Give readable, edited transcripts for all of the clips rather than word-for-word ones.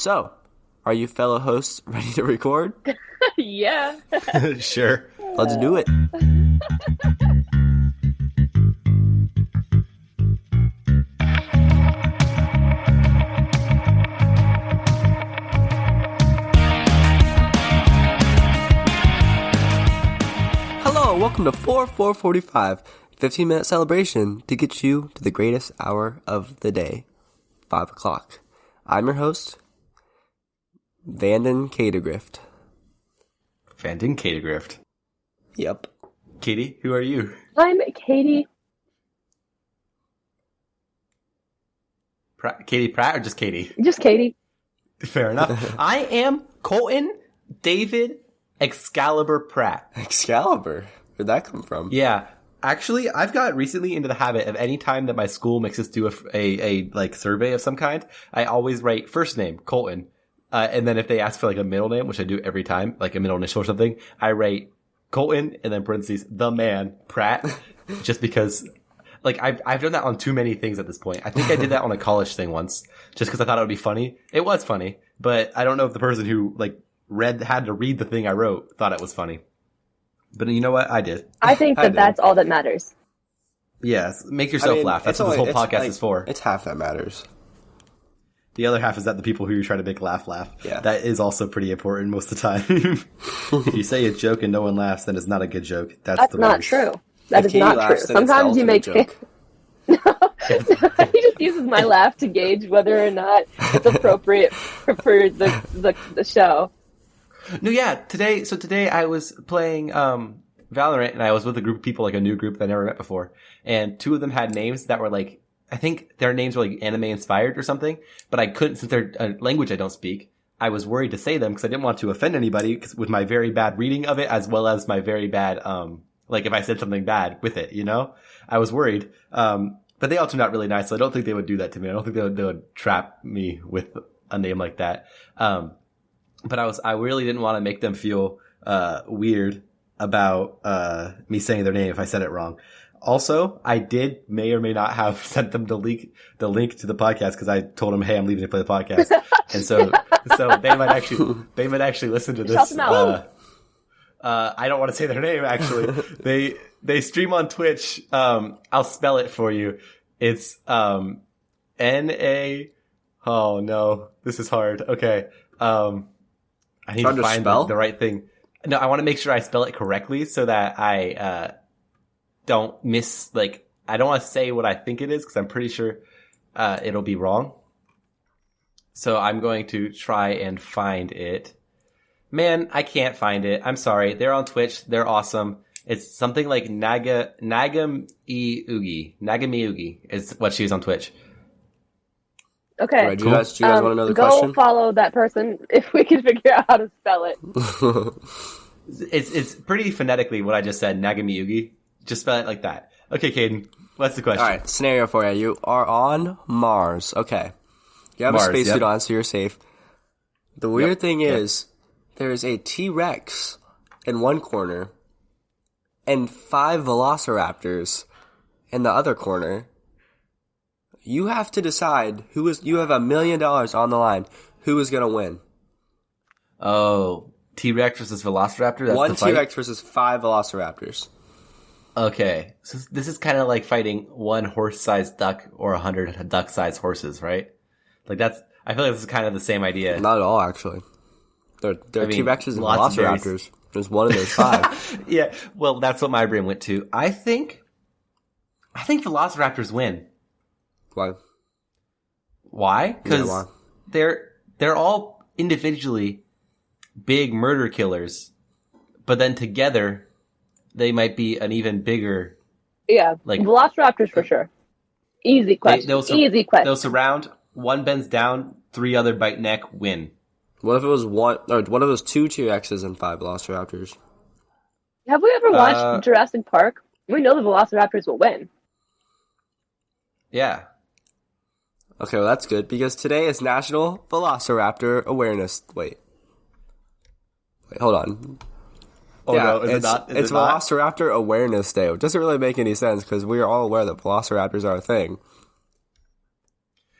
So, are you fellow hosts ready to record? Yeah. Sure. Let's do it. Hello, welcome to 445, 15-minute celebration to get you to the greatest hour of the day, 5 o'clock. I'm your host, Vanden Kategrift. Vanden Kategrift. Yep. Katie, who are you? I'm Katie. Katie Pratt or just Katie? Just Katie. Fair enough. I am Colton David Excalibur Pratt. Excalibur? Where'd that come from? Yeah. Actually, I've got recently into the habit of any time that my school makes us do a like survey of some kind, I always write first name, Colton. And then if they ask for like a middle name, which I do every time, like a middle initial or something, I write Colton and then parentheses, the man, Pratt, just because like I've done that on too many things at this point. I think I did that on a college thing once just because I thought it would be funny. It was funny, but I don't know if the person who like had to read the thing I wrote thought it was funny. But you know what? I did. I think that's all that matters. Yes. Make yourself laugh. That's what this whole podcast is for. It's half that matters. The other half is that the people who you're trying to make laugh. Yeah. That is also pretty important most of the time. If you say a joke and no one laughs, then it's not a good joke. That's not true. That is not true. Sometimes you make it. He just uses my laugh to gauge whether or not it's appropriate for the show. No, yeah. Today I was playing Valorant, and I was with a group of people, like a new group that I never met before, and two of them had names that were like, I think their names were like anime inspired or something, but I couldn't, since they're a language I don't speak. I was worried to say them because I didn't want to offend anybody with my very bad reading of it, as well as my very bad, like if I said something bad with it, you know, I was worried. But they all turned out really nice, so I don't think they would do that to me. I don't think they would trap me with a name like that. But I really didn't want to make them feel weird about me saying their name if I said it wrong. Also, I may or may not have sent them the link to the podcast because I told them, "Hey, I'm leaving to play the podcast," and so they might actually listen to this. I don't want to say their name. Actually, they stream on Twitch. I'll spell it for you. It's N-A. Oh no, this is hard. Okay. I need to find the right thing. No, I want to make sure I spell it correctly so that I don't I don't want to say what I think it is because I'm pretty sure it'll be wrong. So I'm going to try and find it. Man, I can't find it. I'm sorry. They're on Twitch. They're awesome. It's something like Nagami Ugi is what she's on Twitch. Okay. Right, do you guys want to know the go question? Go follow that person if we can figure out how to spell it. It's pretty phonetically what I just said, Nagami Ugi. Just spell it like that. Okay, Caden, what's the question? All right, scenario for you. You are on Mars. Okay. You have a spacesuit on, so you're safe. The weird thing is, there's a T-Rex in one corner and 5 Velociraptors in the other corner. You have to decide you have $1 million on the line. Who is going to win? Oh, T-Rex versus Velociraptor? That's one T-Rex versus 5 Velociraptors. Okay. So this is kind of like fighting one horse-sized duck or 100 duck-sized horses, right? Like I feel like this is kind of the same idea. Not at all, actually. There are T-Rexes and Velociraptors. There's one and there's 5. Yeah, well, that's what my brain went to. I think Velociraptors win. Why? Why? Because they're all individually big murder killers, but then together they might be an even bigger. Yeah, like Velociraptors for sure. Easy question. Easy question. They'll surround. One bends down, 3 other bite neck. Win. What if it was one of those 2 T-Rexes and 5 Velociraptors? Have we ever watched Jurassic Park? We know the Velociraptors will win. Yeah. Okay, well that's good because today is National Velociraptor Awareness. Wait, hold on. Oh yeah, no, is it not? It's Velociraptor Awareness Day. It doesn't really make any sense because we are all aware that Velociraptors are a thing.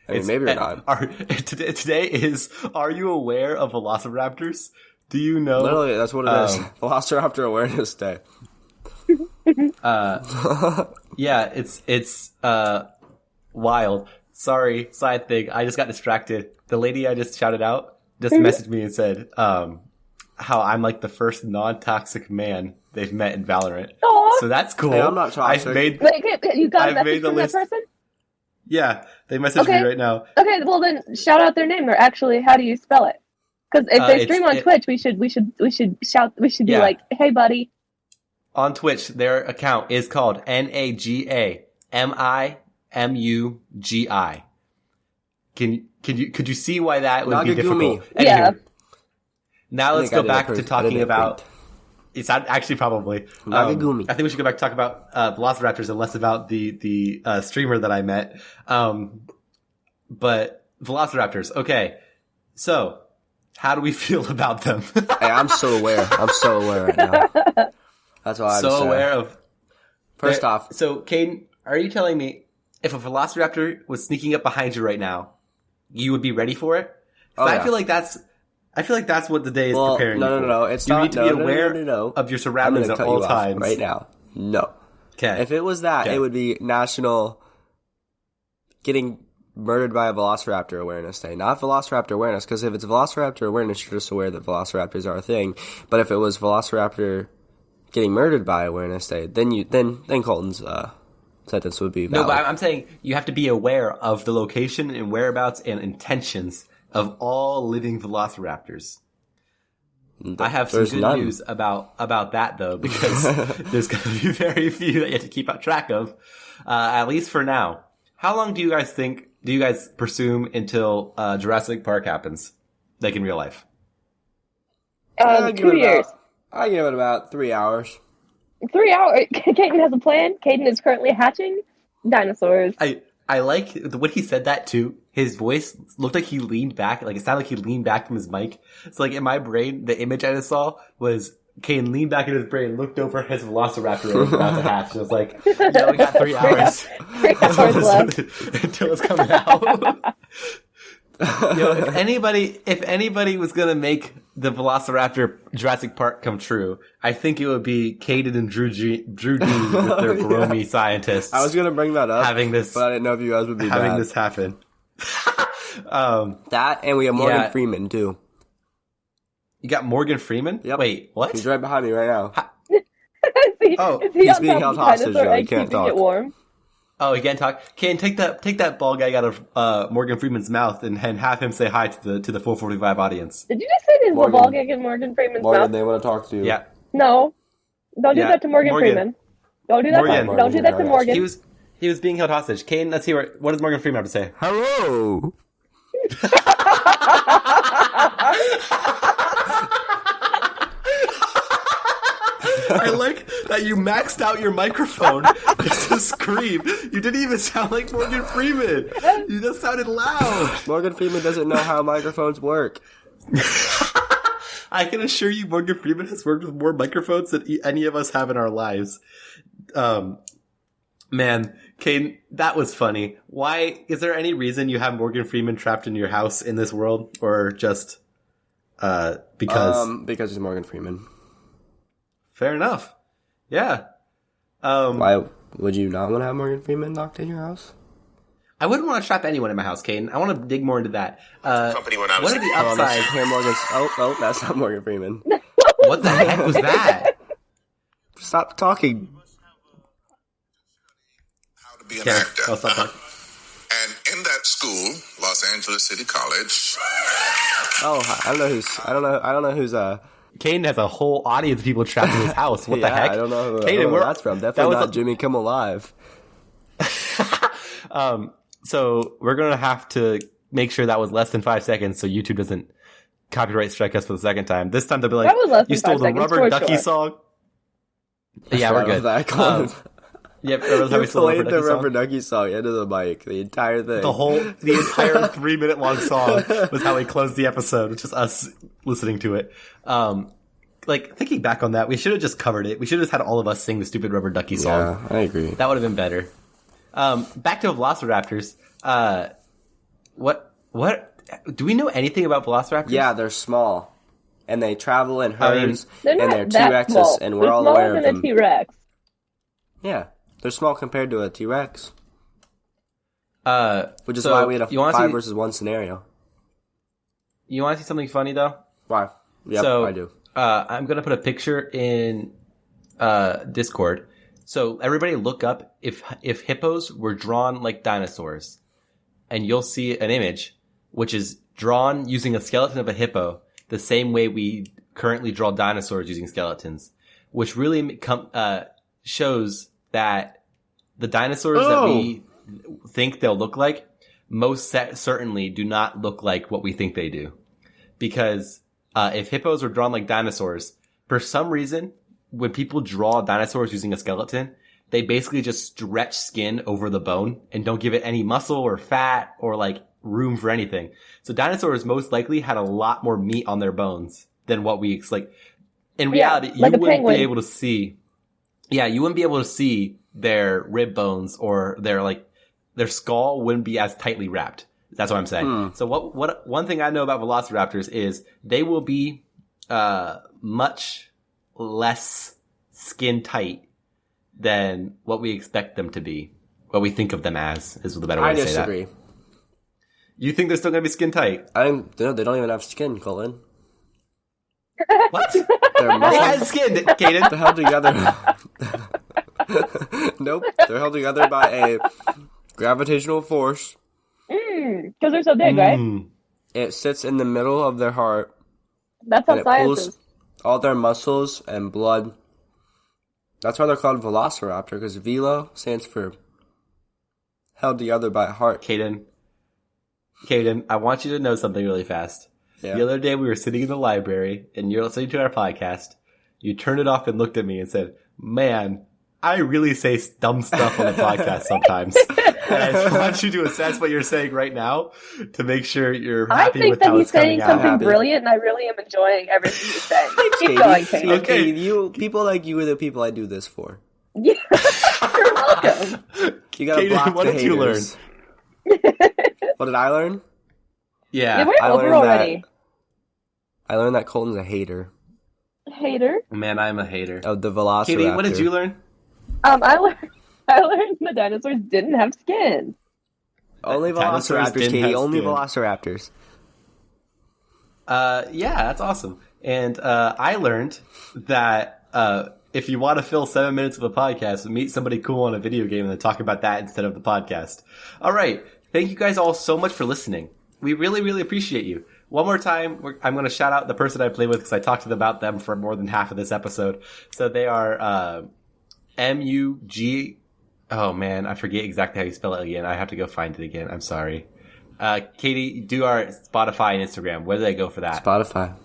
I mean, maybe you're not. Today is, are you aware of Velociraptors? Do you know? Literally, that's what it is. Velociraptor Awareness Day. Yeah, it's wild. Sorry, side thing. I just got distracted. The lady I just shouted out just messaged me and said, how I'm like the first non-toxic man they've met in Valorant. Aww. So that's cool. Hey, I'm not toxic. You got a message from that person? Yeah, they messaged me right now. Okay, well then shout out their name, or actually, how do you spell it? Because if they stream on Twitch, we should be like, hey buddy. On Twitch, their account is called NAGAMIMUGI. Could you see why that would be difficult? Yeah. Now let's go back to talking about. It's actually probably. I think we should go back to talk about Velociraptors and less about the streamer that I met. But Velociraptors, okay. So, how do we feel about them? Hey, I'm so aware. I'm so aware right now. That's all I have to say. So aware of. First off. So, Caden, are you telling me if a Velociraptor was sneaking up behind you right now, you would be ready for it? I feel like that's what the day is preparing you for. No. It's you not, need to be aware of your surroundings at all times. Right now. No. Okay. If it was that, it would be National Getting Murdered by a Velociraptor Awareness Day. Not Velociraptor Awareness, because if it's Velociraptor Awareness, you're just aware that Velociraptors are a thing. But if it was Velociraptor Getting Murdered by Awareness Day, then Colton's sentence would be valid. No, but I'm saying you have to be aware of the location and whereabouts and intentions of all living Velociraptors. I have some good news about that though, because there's going to be very few that you have to keep track of, at least for now. How long do you guys presume until Jurassic Park happens, like in real life? 2 years. I give it about 3 hours. 3 hours? Caden has a plan. Caden is currently hatching dinosaurs. I like when he said that too. His voice looked like he leaned back, like it sounded like he leaned back from his mic. So like in my brain, the image I just saw was Kane leaned back in his brain, looked over at his Velociraptor and was about to hatch. And was like, yeah, we got 3 hours. 3 hours left. Until it's coming out. If anybody was gonna make the Velociraptor Jurassic Park come true, I think it would be Caden and Drew D with their Bromy scientists. I was gonna bring that up, but I didn't know if you guys would be having this happen. That, and we have Morgan Freeman too. You got Morgan Freeman? Yep. Wait, what? He's right behind me right now. He's being held hostage though. He can't talk. It warm? Oh, he can't talk. Can take that ball gag out of Morgan Freeman's mouth and have him say hi to the 445 audience. Did you just say there's a ball gag in Morgan Freeman's mouth? They want to talk to you. Yeah. No, don't do that to Morgan Freeman. Don't do that. Don't do that to Morgan. He was being held hostage. Kane, let's hear what does Morgan Freeman have to say? Hello. I like that you maxed out your microphone just to scream. You didn't even sound like Morgan Freeman. You just sounded loud. Morgan Freeman doesn't know how microphones work. I can assure you Morgan Freeman has worked with more microphones than any of us have in our lives. Man, Kane, that was funny. Why, is there any reason you have Morgan Freeman trapped in your house in this world? Or just, because? Because he's Morgan Freeman. Fair enough. Yeah. Why would you not want to have Morgan Freeman locked in your house? I wouldn't want to trap anyone in my house, Caden. I want to dig more into that. Company when I was what are the upsides? Here, that's not Morgan Freeman. What the heck was that? Stop talking. How to be an actor. I'll stop talking. And in that school, Los Angeles City College. Oh, I don't know who's Caden has a whole audience of people trapped in his house. What the heck? I don't know where that's from. Definitely not Jimmy Kimmel Live. So we're going to have to make sure that was less than 5 seconds so YouTube doesn't copyright strike us for the second time. This time they'll be like, you stole the Rubber Ducky song? Yeah, we're good. Yep, you played the Rubber Ducky song into the mic, the entire thing. The entire 3-minute long song was how we closed the episode, which is us listening to it. Thinking back on that, we should have just covered it. We should have just had all of us sing the stupid Rubber Ducky song. Yeah, I agree. That would have been better. Back to Velociraptors. What do we know anything about velociraptors? Yeah, they're small, and they travel in herds, they're and they're T-Rexes, and we're all aware of them. They're smaller than a T-Rex. Yeah, they're small compared to a T-Rex. Which is so why we had a 5 versus 1 scenario. You want to see something funny though? Why? Yep, so, I do. I'm gonna put a picture in Discord. So everybody look up if hippos were drawn like dinosaurs, and you'll see an image which is drawn using a skeleton of a hippo, the same way we currently draw dinosaurs using skeletons, which really shows that the dinosaurs that we think they'll look like most certainly do not look like what we think they do. Because if hippos were drawn like dinosaurs, for some reason, when people draw dinosaurs using a skeleton, they basically just stretch skin over the bone and don't give it any muscle or fat or like room for anything. So dinosaurs most likely had a lot more meat on their bones than what we like. In reality, you wouldn't be able to see. Yeah, you wouldn't be able to see their rib bones or their skull wouldn't be as tightly wrapped. That's what I'm saying. So what one thing I know about velociraptors is they will be much less skin tight than what we expect them to be. What we think of them as is the better way to say that. I disagree. You think they're still going to be skin tight? They don't even have skin, Colin. What? They're they had skin, Kaden. They're held together. Nope. They're held together by a gravitational force. Because they're so big, right? It sits in the middle of their heart. That's how science is. All their muscles and blood. That's why they're called Velociraptor, because Velo stands for held together by a heart. Kaden, I want you to know something really fast. Yeah. The other day we were sitting in the library, and you're listening to our podcast. You turned it off and looked at me and said, "Man, I really say dumb stuff on the podcast sometimes." And I just want you to assess what you're saying right now to make sure you're happy with how it's coming out. I think that he's saying something brilliant, and I really am enjoying everything he's saying. Keep going, Kate. Okay, people like you are the people I do this for. Yeah, you're welcome. You gotta block the haters. What did you learn? What did I learn? Yeah, we're over already. I learned that Colton's a hater. Hater? Man, I'm a hater. Of the Velociraptor. Katie, what did you learn? I learned the dinosaurs didn't have skin. Only Velociraptors, Katie. Only Velociraptors. Yeah, that's awesome. And I learned that if you want to fill 7 minutes of a podcast, meet somebody cool on a video game and then talk about that instead of the podcast. All right. Thank you guys all so much for listening. We really, really appreciate you. One more time, I'm going to shout out the person I play with because I talked about them for more than half of this episode. So they are M-U-G... Oh, man, I forget exactly how you spell it again. I have to go find it again. I'm sorry. Katie, do our Spotify and Instagram. Where do they go for that? Spotify.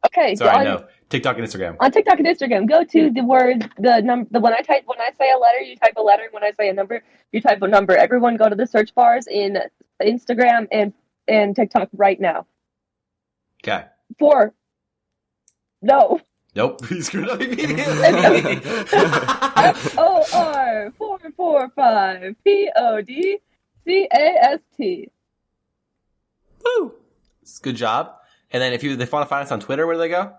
Okay. Sorry, no. TikTok and Instagram. On TikTok and Instagram, go to the word, the number. When I say a letter, you type a letter. When I say a number, you type a number. Everyone go to the search bars in Instagram and TikTok right now. Okay. 4. No. Nope. You screwed up immediately. FOR 445 PODCAST. Woo! Good job. And then if they want to find us on Twitter, where do they go?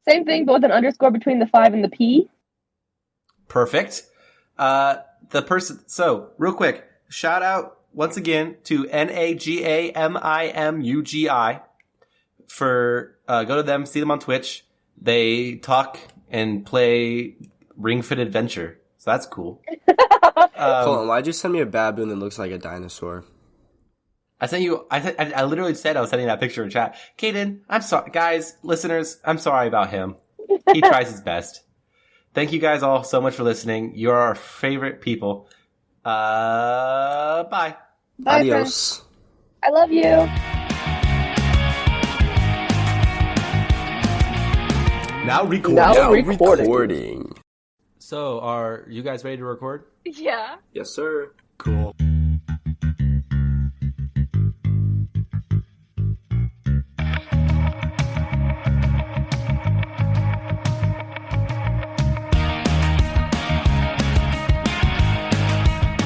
Same thing, but with an underscore between the 5 and the P. Perfect. So, real quick, shout out once again to NAGAMIMUGI for, go to them, see them on Twitch. They talk and play Ring Fit Adventure. So that's cool. Colin, why'd you send me a baboon that looks like a dinosaur? I literally said I was sending that picture in chat. Kaden, I'm sorry. Guys, listeners, I'm sorry about him. He tries his best. Thank you guys all so much for listening. You're our favorite people. Bye. Bye, Adios. Friends. I love you. Now recording. So, are you guys ready to record? Yeah. Yes, sir. Cool.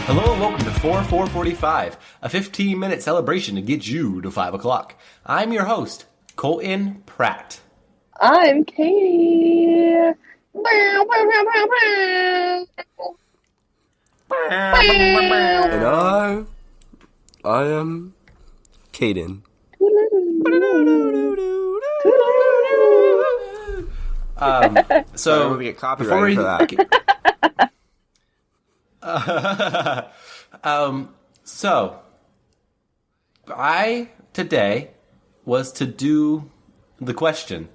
Hello and welcome to for 4:45, a 15-minute celebration to get you to 5 o'clock. I'm your host, Colton Pratt. I'm Katie. And I am Caden. So we get copyrighted for that. So I today was to do the question,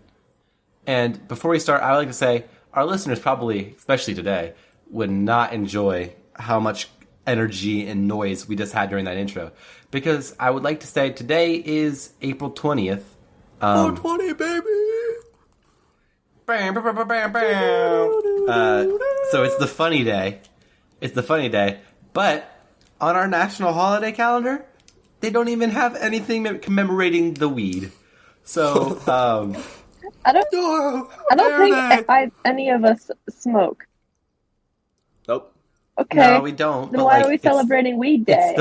and before we start, I would like to say our listeners probably, especially today, would not enjoy how much energy and noise we just had during that intro, because I would like to say today is April 20th. 420, baby. So it's the funny day. It's the funny day. But on our national holiday calendar, they don't even have anything commemorating the weed. So, I don't think any of us smoke. Nope. Okay. No, we don't. Then why are we celebrating Weed Day?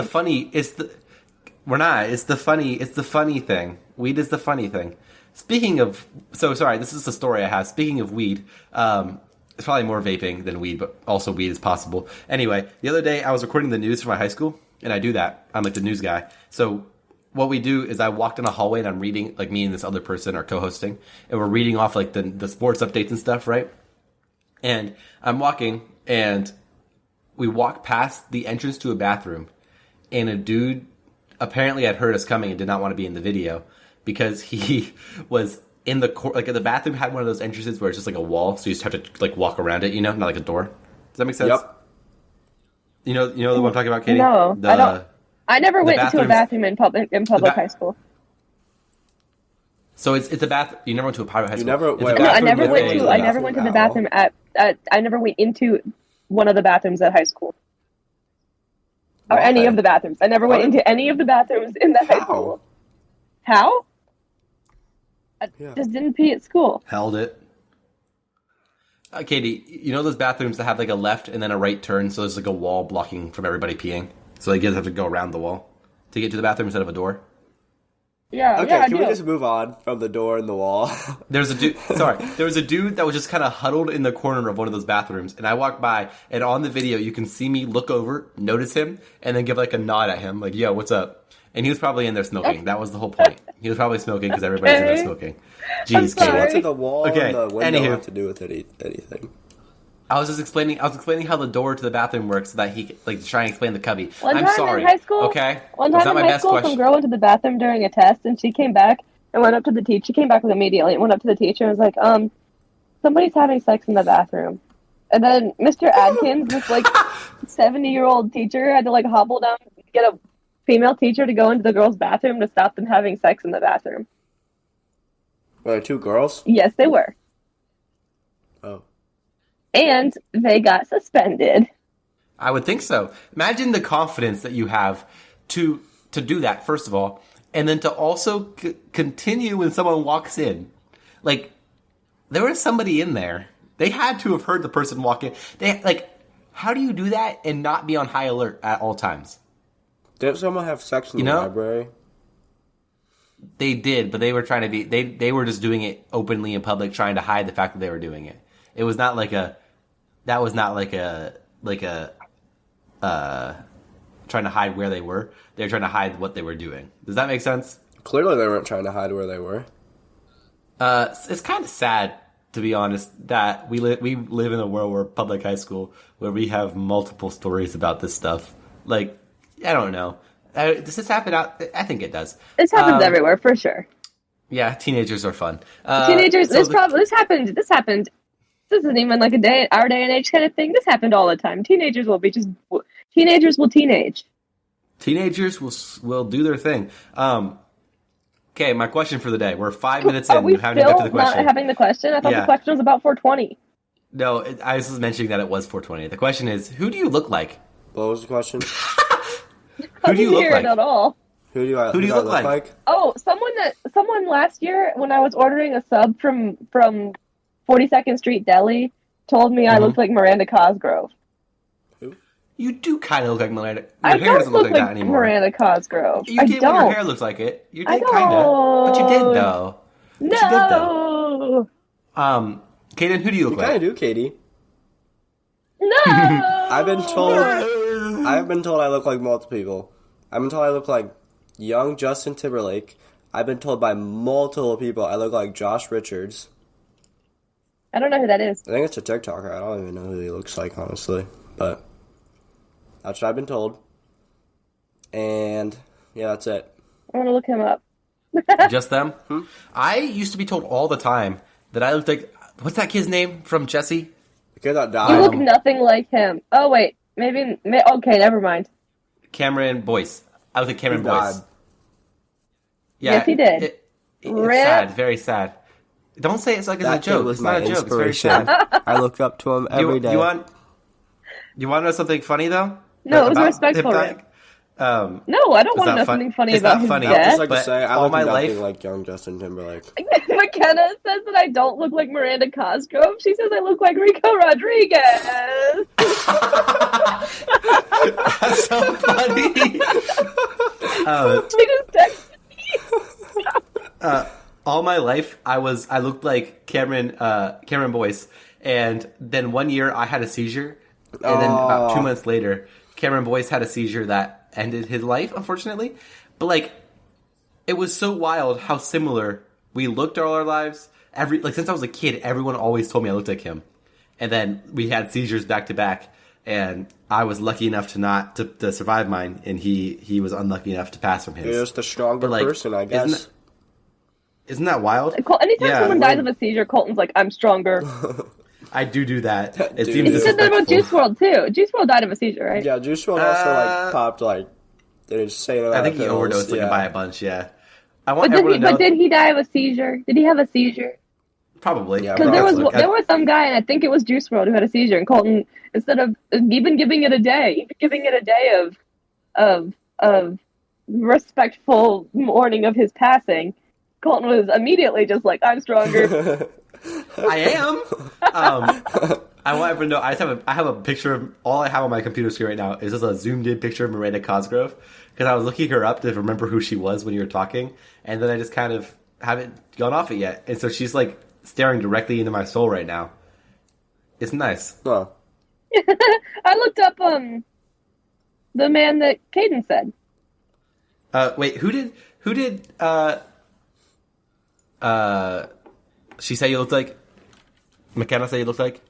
We're not. It's the funny thing. Weed is the funny thing. Speaking of, this is the story I have. Speaking of weed, it's probably more vaping than weed, but also weed is possible. Anyway, the other day I was recording the news for my high school, and I do that. I'm like the news guy. So what we do is I walked in a hallway and I'm reading, like me and this other person are co-hosting, and we're reading off like the sports updates and stuff, right? And I'm walking, and we walk past the entrance to a bathroom, and a dude apparently had heard us coming and did not want to be in the video because he was in the the bathroom had one of those entrances where it's just like a wall, so you just have to like walk around it, not like a door. Does that make sense? Yep. You know the one I'm talking about, Katie? No, I don't. I never went into a bathroom in public high school. So it's a bath. You never went to a private high school. I never went to the bathroom I never went into one of the bathrooms at high school. Or any of the bathrooms. I never went into any of the bathrooms in the high school. How? I just didn't pee at school. Held it. Katie, you know those bathrooms that have like a left and then a right turn, so there's like a wall blocking from everybody peeing? So you guys have to go around the wall to get to the bathroom instead of a door? Yeah. Okay, can we just move on from the door and the wall? There was a dude that was just kind of huddled in the corner of one of those bathrooms, and I walked by, and on the video you can see me look over, notice him, and then give like a nod at him, like, yo, what's up? And he was probably in there smoking. That was the whole point. He was probably smoking because everybody's in there smoking. Jeez, Katie. What did the wall and the window have to do with anything? I was explaining how the door to the bathroom works so that he could, like, try and explain the cubby. I'm sorry. In high school, okay? One time in high school, some girl went to the bathroom during a test, and she came back and went up to the teacher. She came back immediately and went up to the teacher and was like, somebody's having sex in the bathroom. And then Mr. Adkins, this, like, 70-year-old teacher, had to, like, hobble down and get a female teacher to go into the girl's bathroom to stop them having sex in the bathroom. Were there two girls? Yes, they were. Oh. And they got suspended. I would think so. Imagine the confidence that you have to do that, first of all, and then to also continue when someone walks in. Like, there was somebody in there. They had to have heard the person walk in. How do you do that and not be on high alert at all times? Did someone have sex in the library? They did, but they were trying to be. They were just doing it openly in public, trying to hide the fact that they were doing it. It was not like a. That was not like a trying to hide where they were. They were trying to hide what they were doing. Does that make sense? Clearly, they weren't trying to hide where they were. It's kind of sad, to be honest, that we live in a world where public high school where we have multiple stories about this stuff. Like, I don't know. Does this happen out? I think it does. This happens everywhere, for sure. Yeah, teenagers are fun. Teenagers. This happened. This isn't even like our day and age kind of thing. This happened all the time. Teenagers will teenage. Teenagers will do their thing. Okay, my question for the day. We're 5 minutes in. Are we haven't got to the still not question. having the question? I thought the question was about 420. No, I was mentioning that it was 420. The question is, who do you look like? What was the question? Who do you look like? At all. Who do you look like? Oh, someone last year when I was ordering a sub from 42nd Street Deli told me I looked like Miranda Cosgrove. Who? You do kind of look like Miranda. Your I hair don't doesn't look look like that like anymore. Miranda Cosgrove. You I did don't. when your hair looks like it. You I did kind of. But you did, don't. though. But No. you did, though. Kaden, who do you look You like? kind of do, Katie. No. I've been told I look like multiple people. I've been told I look like young Justin Timberlake. I've been told by multiple people I look like Josh Richards. I don't know who that is. I think it's a TikToker. I don't even know who he looks like, honestly. But that's what I've been told. And yeah, that's it. I want to look him up. Just them? I used to be told all the time that I looked like... What's that kid's name from Jesse? The kid that You died. look nothing like him. Oh, wait. Maybe okay, never mind. Cameron Boyce. I look like Cameron He Boyce. died. Yeah, Yes, he did. It's Rip. sad. Very sad. Don't say it's like it's a That kid joke. was It's not my a joke. It's very inspiration. sad. I looked up to him every day. You want to know something funny, though? No, it was About respectful, him Rick. dying? No, I don't want to not know fun- something funny it's about not his funny. I would death. just like to But say, I all look my nothing life- like young Justin Timberlake. McKenna says that I don't look like Miranda Cosgrove. She says I look like Rico Rodriguez. That's so funny. She just texted me. All my life, I looked like Cameron Boyce, and then one year I had a seizure, and then about 2 months later, Cameron Boyce had a seizure that ended his life, unfortunately. But like, it was so wild how similar we looked all our lives. Since I was a kid, everyone always told me I looked like him, and then we had seizures back to back, and I was lucky enough to survive mine, and he was unlucky enough to pass from his. You're just a stronger But, like, person, I guess. Isn't that wild? Anytime Yeah, someone like- dies of a seizure, Colton's like, I'm stronger. I do that. It Dude. seems He said that about disrespectful. Juice WRLD too. Juice WRLD died of a seizure, right? Yeah, Juice WRLD also popped an insane amount I think of he pills. overdosed yeah. by a bunch. Yeah, I want But everyone to know. did he die of a seizure? Did he have a seizure? Probably. Yeah, Because probably. there was some guy, and I think it was Juice WRLD who had a seizure, and Colton, instead of even giving it a day, of respectful mourning of his passing, Colton was immediately just like, I'm stronger. I am. I want everyone to know. I have a picture of all I have on my computer screen right now is just a zoomed in picture of Miranda Cosgrove because I was looking her up to remember who she was when you were talking, and then I just kind of haven't gone off it yet, and so she's like staring directly into my soul right now. It's nice. Huh. I looked up the man that Caden said. Wait, who did she say you looked like? McKenna say you looked like?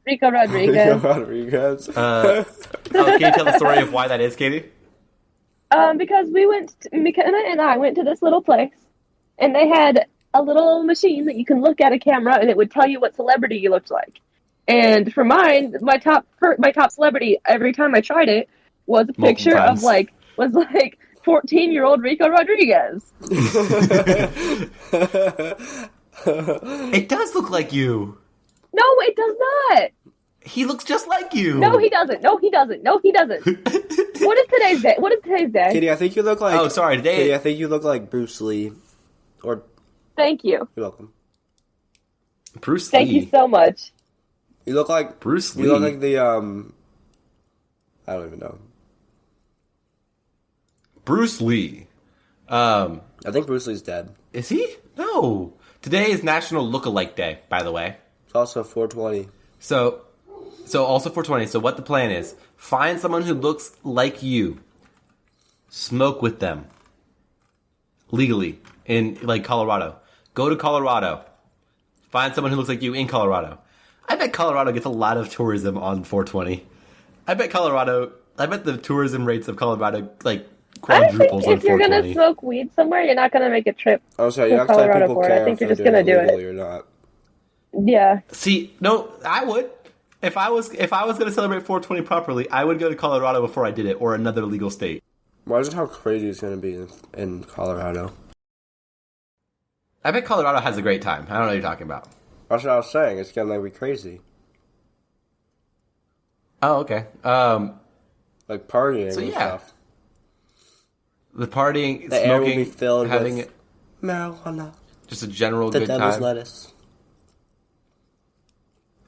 Rico Rodriguez. Rodriguez. Can you tell the story of why that is, Katie? Because McKenna and I went to this little place, and they had a little machine that you can look at a camera, and it would tell you what celebrity you looked like. And for mine, my top celebrity, every time I tried it, was a picture of 14-year-old Rico Rodriguez. It does look like you. No, it does not. He looks just like you. No, he doesn't. No, he doesn't. No, he doesn't. What is today's day? What is today's day? Katie, I think you look like... Oh, sorry, today... Katie, I think you look like Bruce Lee. Or... Thank you. You're welcome. Bruce Thank Lee. you so much. You look like... Bruce Lee. You look like the, I don't even know. Bruce Lee. I think Bruce Lee's dead. Is he? No. Today is National Lookalike Day, by the way. It's also 420. So also 420. So what the plan is, find someone who looks like you. Smoke with them. Legally. In, like, Colorado. Go to Colorado. Find someone who looks like you in Colorado. I bet Colorado gets a lot of tourism on 420. I bet the tourism rates of Colorado, like, I quadruples think on if you're 420. gonna smoke weed somewhere, you're not gonna make a trip. Oh, sorry, To you're not gonna Colorado people for it. care I think if you're they're just gonna doing do it. legally or not. Yeah. See, no, I would. If I was going to celebrate 420 properly, I would go to Colorado before I did it, or another legal state. Imagine how crazy it's gonna be in Colorado. I bet Colorado has a great time. I don't know what you're talking about. That's what I was saying. It's gonna be crazy. Oh, okay. Like partying So, and yeah. stuff. The partying, The air will smoking, be filled having with marijuana. just a general The good devil's time. lettuce.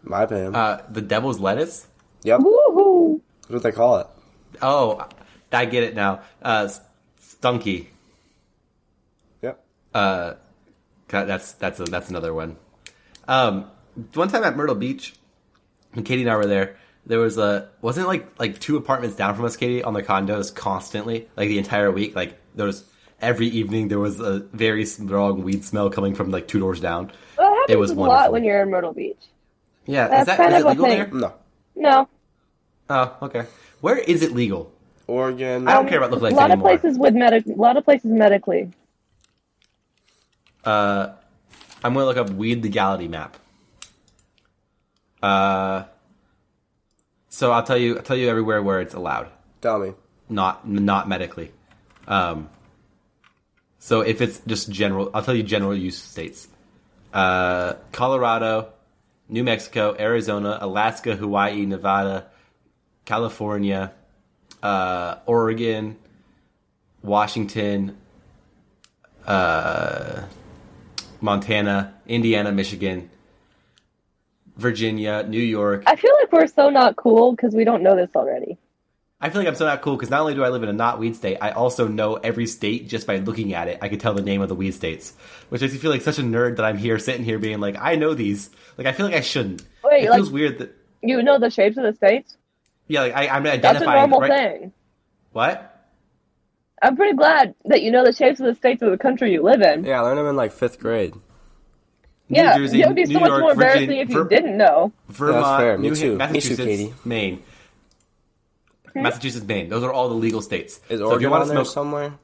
My opinion. The devil's lettuce? Yep. Woohoo! what they call it. Oh, I get it now. Stunky. Yep. That's another one. One time at Myrtle Beach, when Katie and I were there, there was wasn't like 2 apartments down from us, Katie, on the condos constantly, like the entire week. Like there was every evening there was a very strong weed smell coming from like 2 doors down. Well, it happens was a wonderful. lot when you're in Myrtle Beach. Yeah, That's is kind it of a legal thing. there? No. Oh, okay. Where is it legal? Oregon. I don't care about Lookalike a lot anymore. of places medically. I'm gonna look up weed legality map. So I'll tell you everywhere where it's allowed. Tell me. Not medically. So if it's just general, I'll tell you general use states. Colorado, New Mexico, Arizona, Alaska, Hawaii, Nevada, California, Oregon, Washington, Montana, Indiana, Michigan, Virginia, New York. I feel like we're so not cool because we don't know this already. I feel like I'm so not cool because not only do I live in a not weed state, I also know every state just by looking at it. I could tell the name of the weed states, which makes me feel like such a nerd that I'm here sitting here being like, I know these. Like, I feel like I shouldn't. Wait, it feels weird that you know the shapes of the states? yeah, like I'm identifying. That's a normal right? thing. What? I'm pretty glad that you know the shapes of the states of the country you live in. Yeah, I learned them in like 5th grade. Yeah, New Jersey, it would be New so much York, more embarrassing Virginia, if you didn't know. Vermont, That's fair. Me New too. Massachusetts, Me too, Katie. Maine. Massachusetts, Maine. Those are all the legal states. Is So if you Oregon want on to there smoke, somewhere?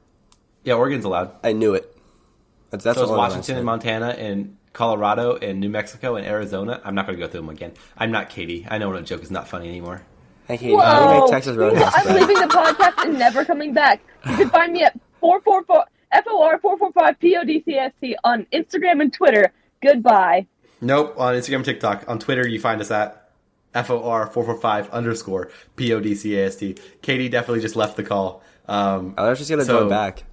yeah, Oregon's allowed. I knew it. That's So the it's only one I Washington said. and Montana and Colorado and New Mexico and Arizona. I'm not going to go through them again. I'm not Katie. I know when a joke is not funny anymore. Hey, Katie, how do you make Texas Roadhouse I'm better? leaving the podcast and never coming back. You can find me at 444 FOR445 PODCST on Instagram and Twitter. Goodbye. Nope. On Instagram and TikTok. On Twitter, you find us at FOR445 _PODCAST. Katie definitely just left the call. Oh, they're just going to join back.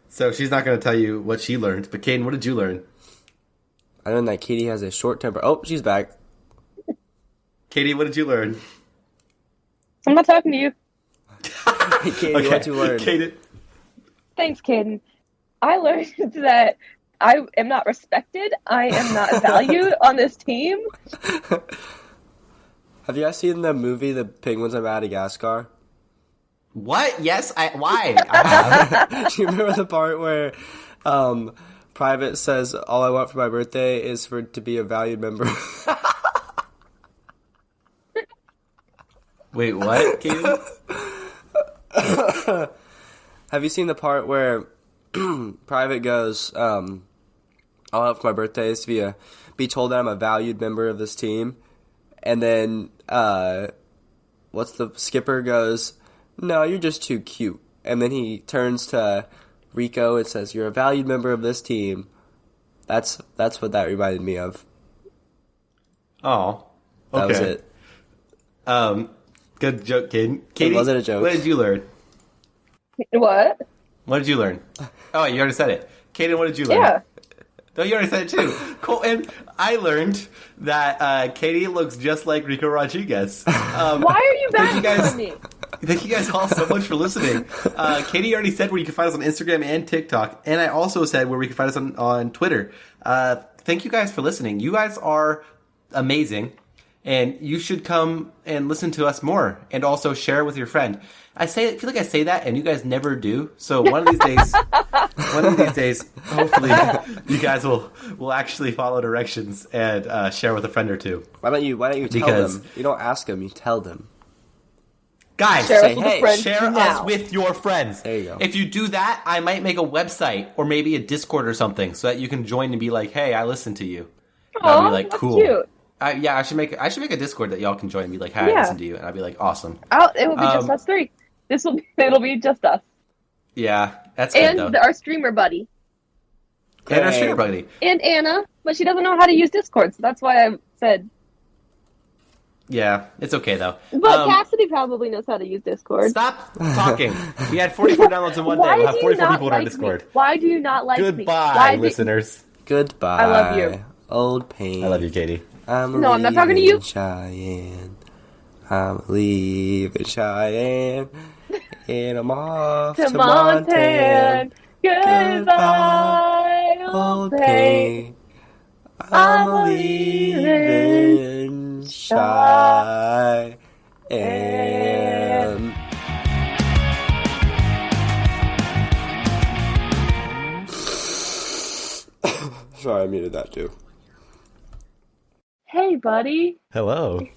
So she's not going to tell you what she learned. But Caden, what did you learn? I learned that Katie has a short temper. Oh, she's back. Katie, what did you learn? I'm not talking to you. Hey, Katie, what'd you learn? Kaden. Thanks, Caden. I learned that I am not respected. I am not valued on this team. Have you guys seen the movie The Penguins of Madagascar? What? Yes, why? Do you remember the part where Private says, all I want for my birthday is for it to be a valued member? Wait, what, Kaden? Have you seen the part where Private goes, all I want for my birthday is to be told that I'm a valued member of this team? And then, what's the skipper goes, no, you're just too cute. And then he turns to Rico and says, you're a valued member of this team. That's what that reminded me of. Oh, okay. That was it. Good joke, Caden. Katie, wasn't a joke. What did you learn? What? What did you learn? Oh, you already said it. Kaden, what did you learn? Yeah. No, you already said it too. Colton, I learned that Katie looks just like Rico Rodriguez. Why are you bashing on me? Thank you guys all so much for listening. Katie already said where you can find us on Instagram and TikTok, and I also said where we can find us on Twitter. Thank you guys for listening. You guys are amazing, and you should come and listen to us more, and also share with your friend. I feel like I say that, and you guys never do. So one of these days, hopefully, you guys will actually follow directions and share with a friend or two. Why don't you tell them? You don't ask them, you tell them. Guys, Share share us with your friends. There you go. If you do that, I might make a website or maybe a Discord or something so that you can join and be like, "Hey, I listened to you." Aw, I'd be like, that's "Cool." cute. I should make a Discord that y'all can join and be like, "Hey, I listened to you," and I'd be like, "Awesome." It will be just us three. It'll be just us. Yeah, that's good And though. our streamer buddy. And our streamer buddy. And Anna, but she doesn't know how to use Discord, so that's why I said. Yeah, it's okay though. But Cassidy probably knows how to use Discord. Stop talking. We had 44 downloads in one day. Why We'll have do you 44 not people in our like Discord. me? Why do you not like me? Goodbye, listeners. Goodbye. I love you. Old pain. I love you, Katie. I'm No, I'm not talking to you. Cheyenne. I'm leaving Cheyenne, and I'm off To to Montana. Goodbye, old pain. I'm leaving Cheyenne. Sorry, I muted that too. Hey, buddy. Hello.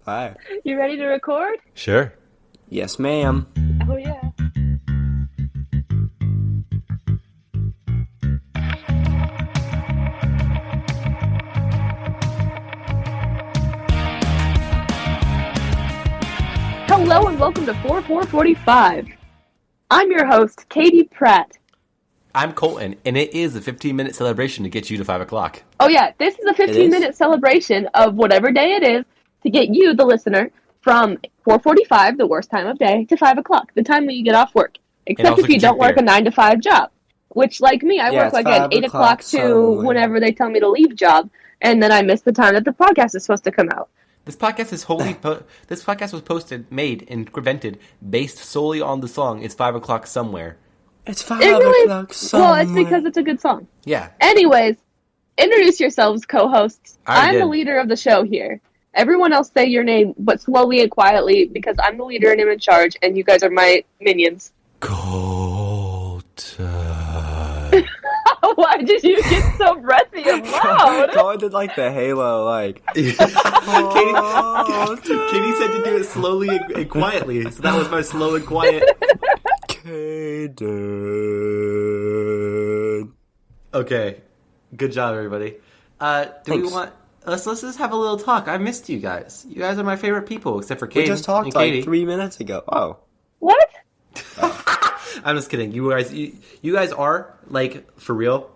Hi. You ready to record? Sure. Yes, ma'am. Oh, yeah. Hello and welcome to 4445. I'm your host, Katie Pratt. I'm Colton, and it is a 15-minute celebration to get you to 5 o'clock. Oh yeah, this is a 15-minute celebration of whatever day it is to get you, the listener, from 4:45, the worst time of day, to 5 o'clock, the time when you get off work. Except if you don't work a 9-to-5 job. Which, like me, I work like an 8 o'clock to whenever they tell me to leave job, and then I miss the time that the podcast is supposed to come out. This podcast is this podcast was made, and invented based solely on the song "It's 5 o'clock somewhere." It's 5 o'clock somewhere. Well, it's because it's a good song. Yeah. Anyways, introduce yourselves, co-hosts. I'm the did. leader of the show here. Everyone else say your name, but slowly and quietly, because I'm the leader and I'm in charge, and you guys are my minions. Colton. Why did you get so breathy and loud? Colin did like the Halo, like. Katie said to do it slowly and quietly, so that was my slow and quiet. Kaden. Okay, good job, everybody. Thanks. Let's just have a little talk. I missed you guys. You guys are my favorite people, except for Katie. We just talked and like Katie. 3 minutes ago. Oh. What? I'm just kidding. You guys are, like, for real,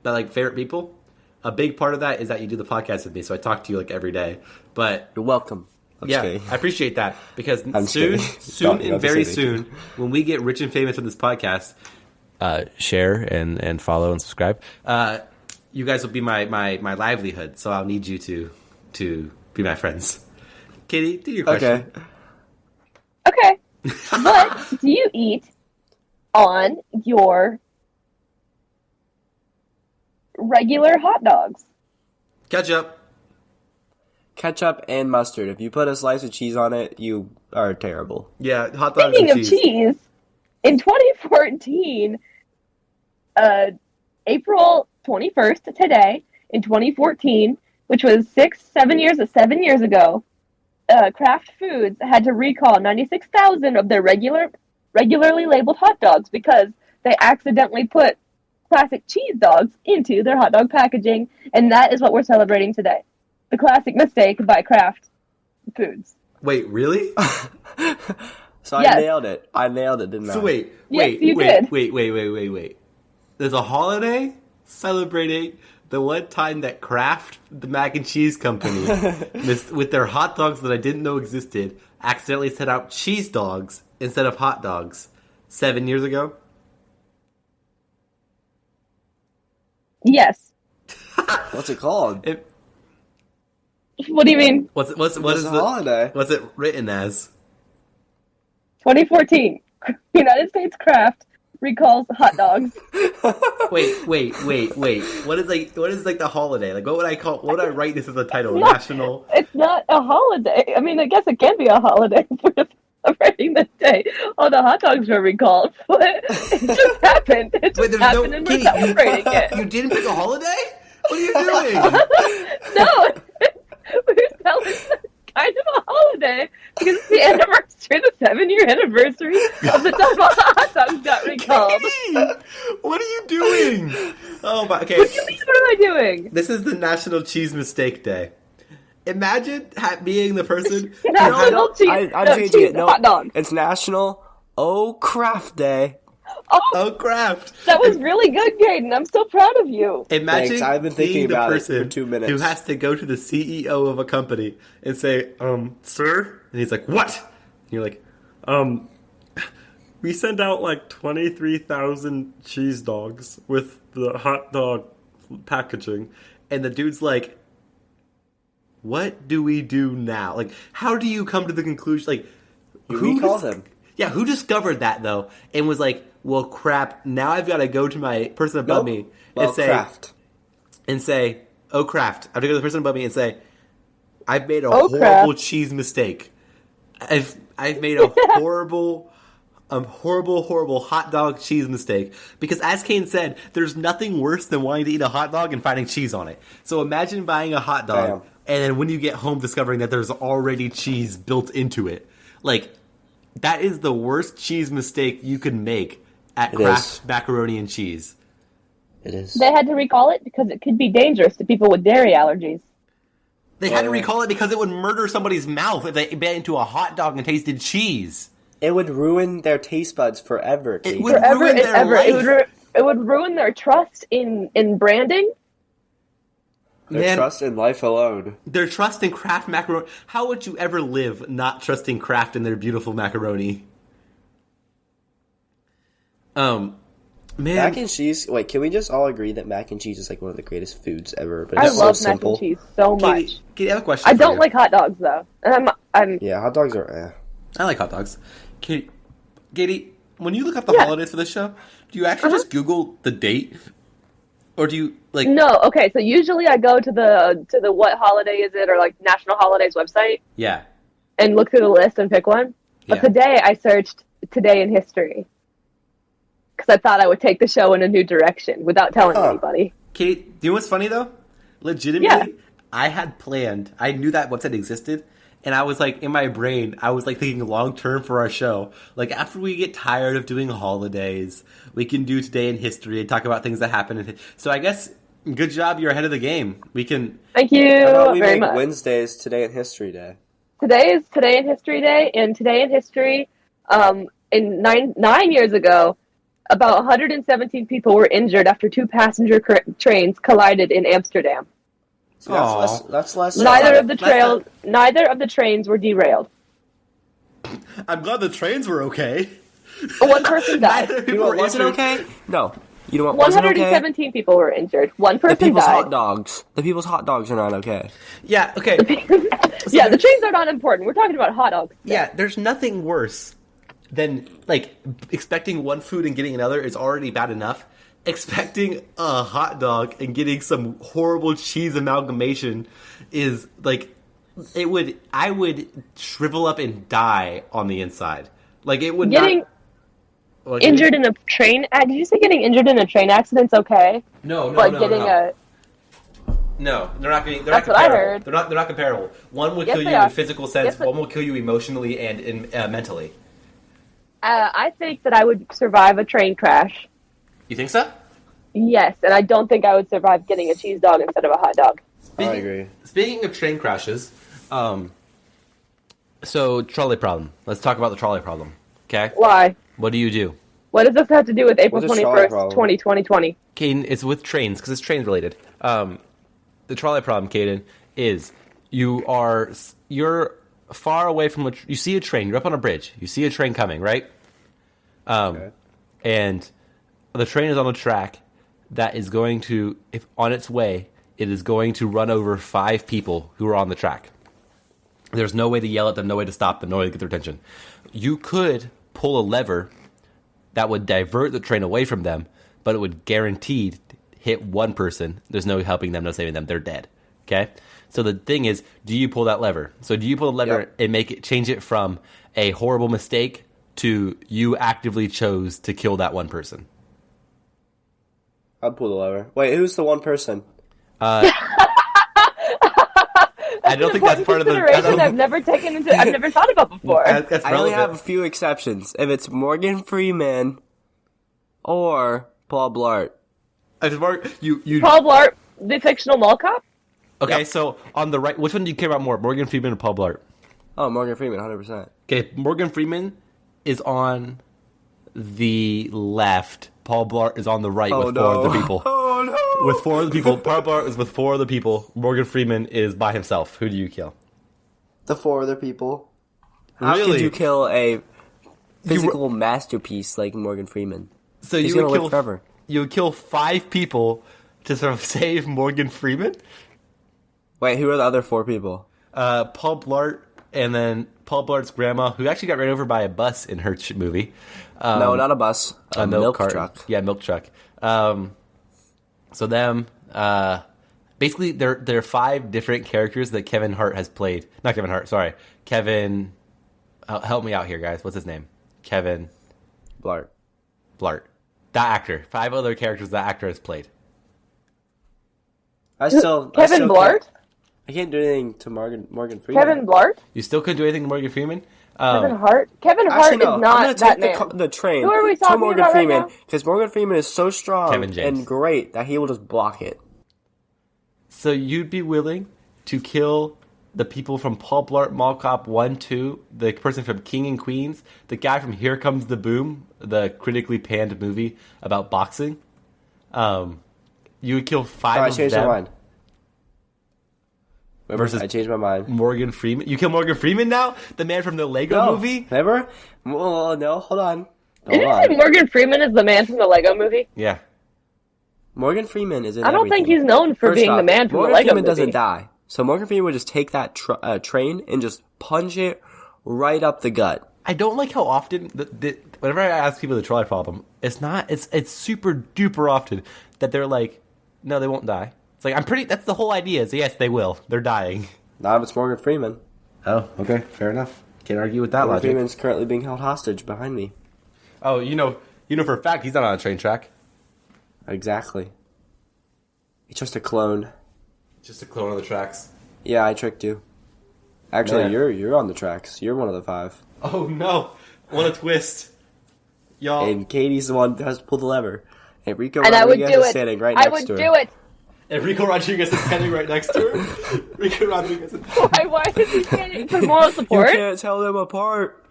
like, favorite people. A big part of that is that you do the podcast with me, so I talk to you, like, every day. But You're welcome. I'm just kidding. I appreciate that, because I'm soon kidding. and very soon, when we get rich and famous on this podcast, share and follow and subscribe. You guys will be my livelihood, so I'll need you to be my friends. Katie, do your question. Okay. What do you eat on your regular hot dogs? Ketchup. Ketchup and mustard. If you put a slice of cheese on it, you are terrible. Yeah, hot dogs Speaking and of cheese, in 2014, April 21st, today, in 2014, which was 7 years ago, Kraft Foods had to recall 96,000 of their regularly labeled hot dogs because they accidentally put classic cheese dogs into their hot dog packaging, and that is what we're celebrating today. The classic mistake by Kraft Foods. Wait, really? So Yes. I nailed it, didn't I? So wait. did. Wait. There's a holiday celebrating the one time that Kraft, the mac and cheese company, with their hot dogs that I didn't know existed, accidentally set out cheese dogs instead of hot dogs 7 years ago. Yes. What's it called? What do you mean? What is the the holiday? What's it written as? 2014. United States Kraft recalls hot dogs. Wait. What is the holiday? Like, what would I write this as a title? National. It's not a holiday. I mean, I guess it can be a holiday if we're celebrating this day. All the hot dogs were recalled. But it just happened. It just happened and we're celebrating it. You didn't pick a holiday? What are you doing? No, we're celebrating kind of a holiday because it's the anniversary, the 7-year anniversary of the time all the hot dogs got recalled. Katie, what are you doing? Oh my! Okay. What do you mean? What am I doing? This is the National Cheese Mistake Day. Imagine being the person. National cheese. I'm no, changing cheese it. No, hot dog. it's National Kraft Day. Oh, Kraft! That was really good, Caden. I'm so proud of you. Imagine Thanks, I've been thinking being the about it person for 2 minutes. who has to go to the CEO of a company and say, sir? And he's like, what? And you're like, we send out like 23,000 cheese dogs with the hot dog packaging. And the dude's like, what do we do now? Like, how do you come to the conclusion? Like, Who called him? Yeah, who discovered that though, and was like, well, crap. Now I've got to go to my person above me and say, Kraft. Oh, Kraft. I have to go to the person above me and say, I've made a Kraft. horrible cheese mistake. I've made a horrible hot dog cheese mistake. Because as Kane said, there's nothing worse than wanting to eat a hot dog and finding cheese on it. So imagine buying a hot dog and then when you get home discovering that there's already cheese built into it. Like, that is the worst cheese mistake you can make at Kraft macaroni and cheese. It is. They had to recall it because it could be dangerous to people with dairy allergies. They had to recall it because it would murder somebody's mouth if they bit into a hot dog and tasted cheese. It would ruin their taste buds forever. It would ruin their life. It would ruin their trust in branding. Their trust in life alone. Their trust in Kraft macaroni. How would you ever live not trusting Kraft and their beautiful macaroni? Man. Mac and cheese. Wait, can we just all agree that mac and cheese is like one of the greatest foods ever? But I it's love so mac simple. and cheese so much. Katie, I have a question. I don't like hot dogs though, and I'm Yeah, hot dogs are. I like hot dogs. Katie, when you look up the holidays for this show, do you actually just Google the date, or do you like? No, okay. So usually I go to the what holiday is it or like National Holidays website. Yeah. And look through the list and pick one. But today I searched Today in History because I thought I would take the show in a new direction without telling anybody. Katie, do you know what's funny though? Legitimately, I had planned. I knew that website existed. And I was like, in my brain, I was like thinking long term for our show. Like, after we get tired of doing holidays, we can do Today in History and talk about things that happen. So I guess, good job, you're ahead of the game. We can. Thank you we very make much. Wednesdays Today in History Day. Today is Today in History Day, and Today in History, in nine years ago, about 117 people were injured after two passenger trains collided in Amsterdam. So that's less. Neither of the trains were derailed. I'm glad the trains were okay. One person died. You know what wasn't okay? No. You know what 117 people were injured. One person the people's died. hot dogs. The people's hot dogs are not okay. Yeah, okay. Yeah, the trains are not important. We're talking about hot dogs. Yeah, there's nothing worse than, like, expecting one food and getting another is already bad enough. Expecting a hot dog and getting some horrible cheese amalgamation is, like, I would shrivel up and die on the inside. Like, it would injured in a train. Did you say getting injured in a train accident's okay? No, No, they're not getting. They're That's not what I comparable. heard. They're not comparable. One will kill you in physical sense. One will kill you emotionally and mentally. I think that I would survive a train crash. You think so? Yes, and I don't think I would survive getting a cheese dog instead of a hot dog. I agree. Speaking of train crashes, so trolley problem. Let's talk about the trolley problem. Okay. Why? What do you do? What does this have to do with April What's a 21st, 2020? Caden, it's with trains because it's train related. The trolley problem, Caden, is you're far away from you see a train. You're up on a bridge. You see a train coming, right? Okay. And the train is on a track that is going to, if on its way, it is going to run over 5 people who are on the track. There's no way to yell at them, no way to stop them, no way to get their attention. You could pull a lever that would divert the train away from them, but it would guaranteed hit one person. There's no helping them, no saving them. They're dead. Okay? So the thing is, do you pull that lever? So do you pull the lever and change it from a horrible mistake to you actively chose to kill that one person? I'd pull the lever. Wait, who's the one person? I don't think that's part of the consideration I've never thought about before. That's I only have a few exceptions. If it's Morgan Freeman or Paul Blart. Paul Blart, the fictional mall cop? Okay, so on the right, which one do you care about more, Morgan Freeman or Paul Blart? Oh, Morgan Freeman, 100%. Okay, Morgan Freeman is on the left. Paul Blart is on the right with 4 other people. Oh, no. With 4 other people. Paul Blart is with 4 other people. Morgan Freeman is by himself. Who do you kill? The 4 other people. How Really? could you kill a physical masterpiece like Morgan Freeman? So He's you gonna would live forever. You would kill 5 people to sort of save Morgan Freeman? Wait, who are the other 4 people? Paul Blart, and then Paul Blart's grandma, who actually got ran over by a bus in her movie. No, not a bus. A milk truck. Yeah, milk truck. So them, basically, there are 5 different characters that Kevin Hart has played. Not Kevin Hart, sorry. Kevin, help me out here, guys. What's his name? Kevin Blart. That actor. 5 other characters that actor has played. Kevin Blart? I can't do anything to Morgan Freeman. Kevin Blart? You still couldn't do anything to Morgan Freeman? Kevin Hart? Kevin Hart is not I'm that gonna take man. the train Who are we to talking Morgan about right Freeman now? because Morgan Freeman is so strong Kevin James. and great that he will just block it. So you'd be willing to kill the people from Paul Blart Mall Cop 1, 2, the person from King and Queens, the guy from Here Comes the Boom, the critically panned movie about boxing? You would kill 5 I of changed them. my mind. Versus I changed my mind. Morgan Freeman. You kill Morgan Freeman now? The man from the Lego movie? Remember? Well, no, hold on. Did you say Morgan Freeman is the man from the Lego movie? Yeah. Morgan Freeman is in I don't think everything. he's known for First being off, the man from Morgan the Lego Freeman movie. doesn't die. So Morgan Freeman would just take that train and just punch it right up the gut. I don't like how often, whenever I ask people the trolley problem, it's super duper often that they're like, no, they won't die. It's like, that's the whole idea is, yes, they will. They're dying. Not if it's Morgan Freeman. Oh, okay. Fair enough. Can't argue with that Morgan logic. Freeman's currently being held hostage behind me. Oh, you know for a fact he's not on a train track. Exactly. It's just a clone. Just a clone of the tracks. Yeah, I tricked you. Actually, Man. you're on the tracks. You're one of the 5. Oh, no. What a twist. Y'all. And Katie's the one that has to pull the lever. And Rico And I would Rodriguez do is it. standing right I next would to her. do it. Enrico Rodriguez is standing right next to her. Rico Rodriguez is... Why is he standing for moral You support? can't tell them apart.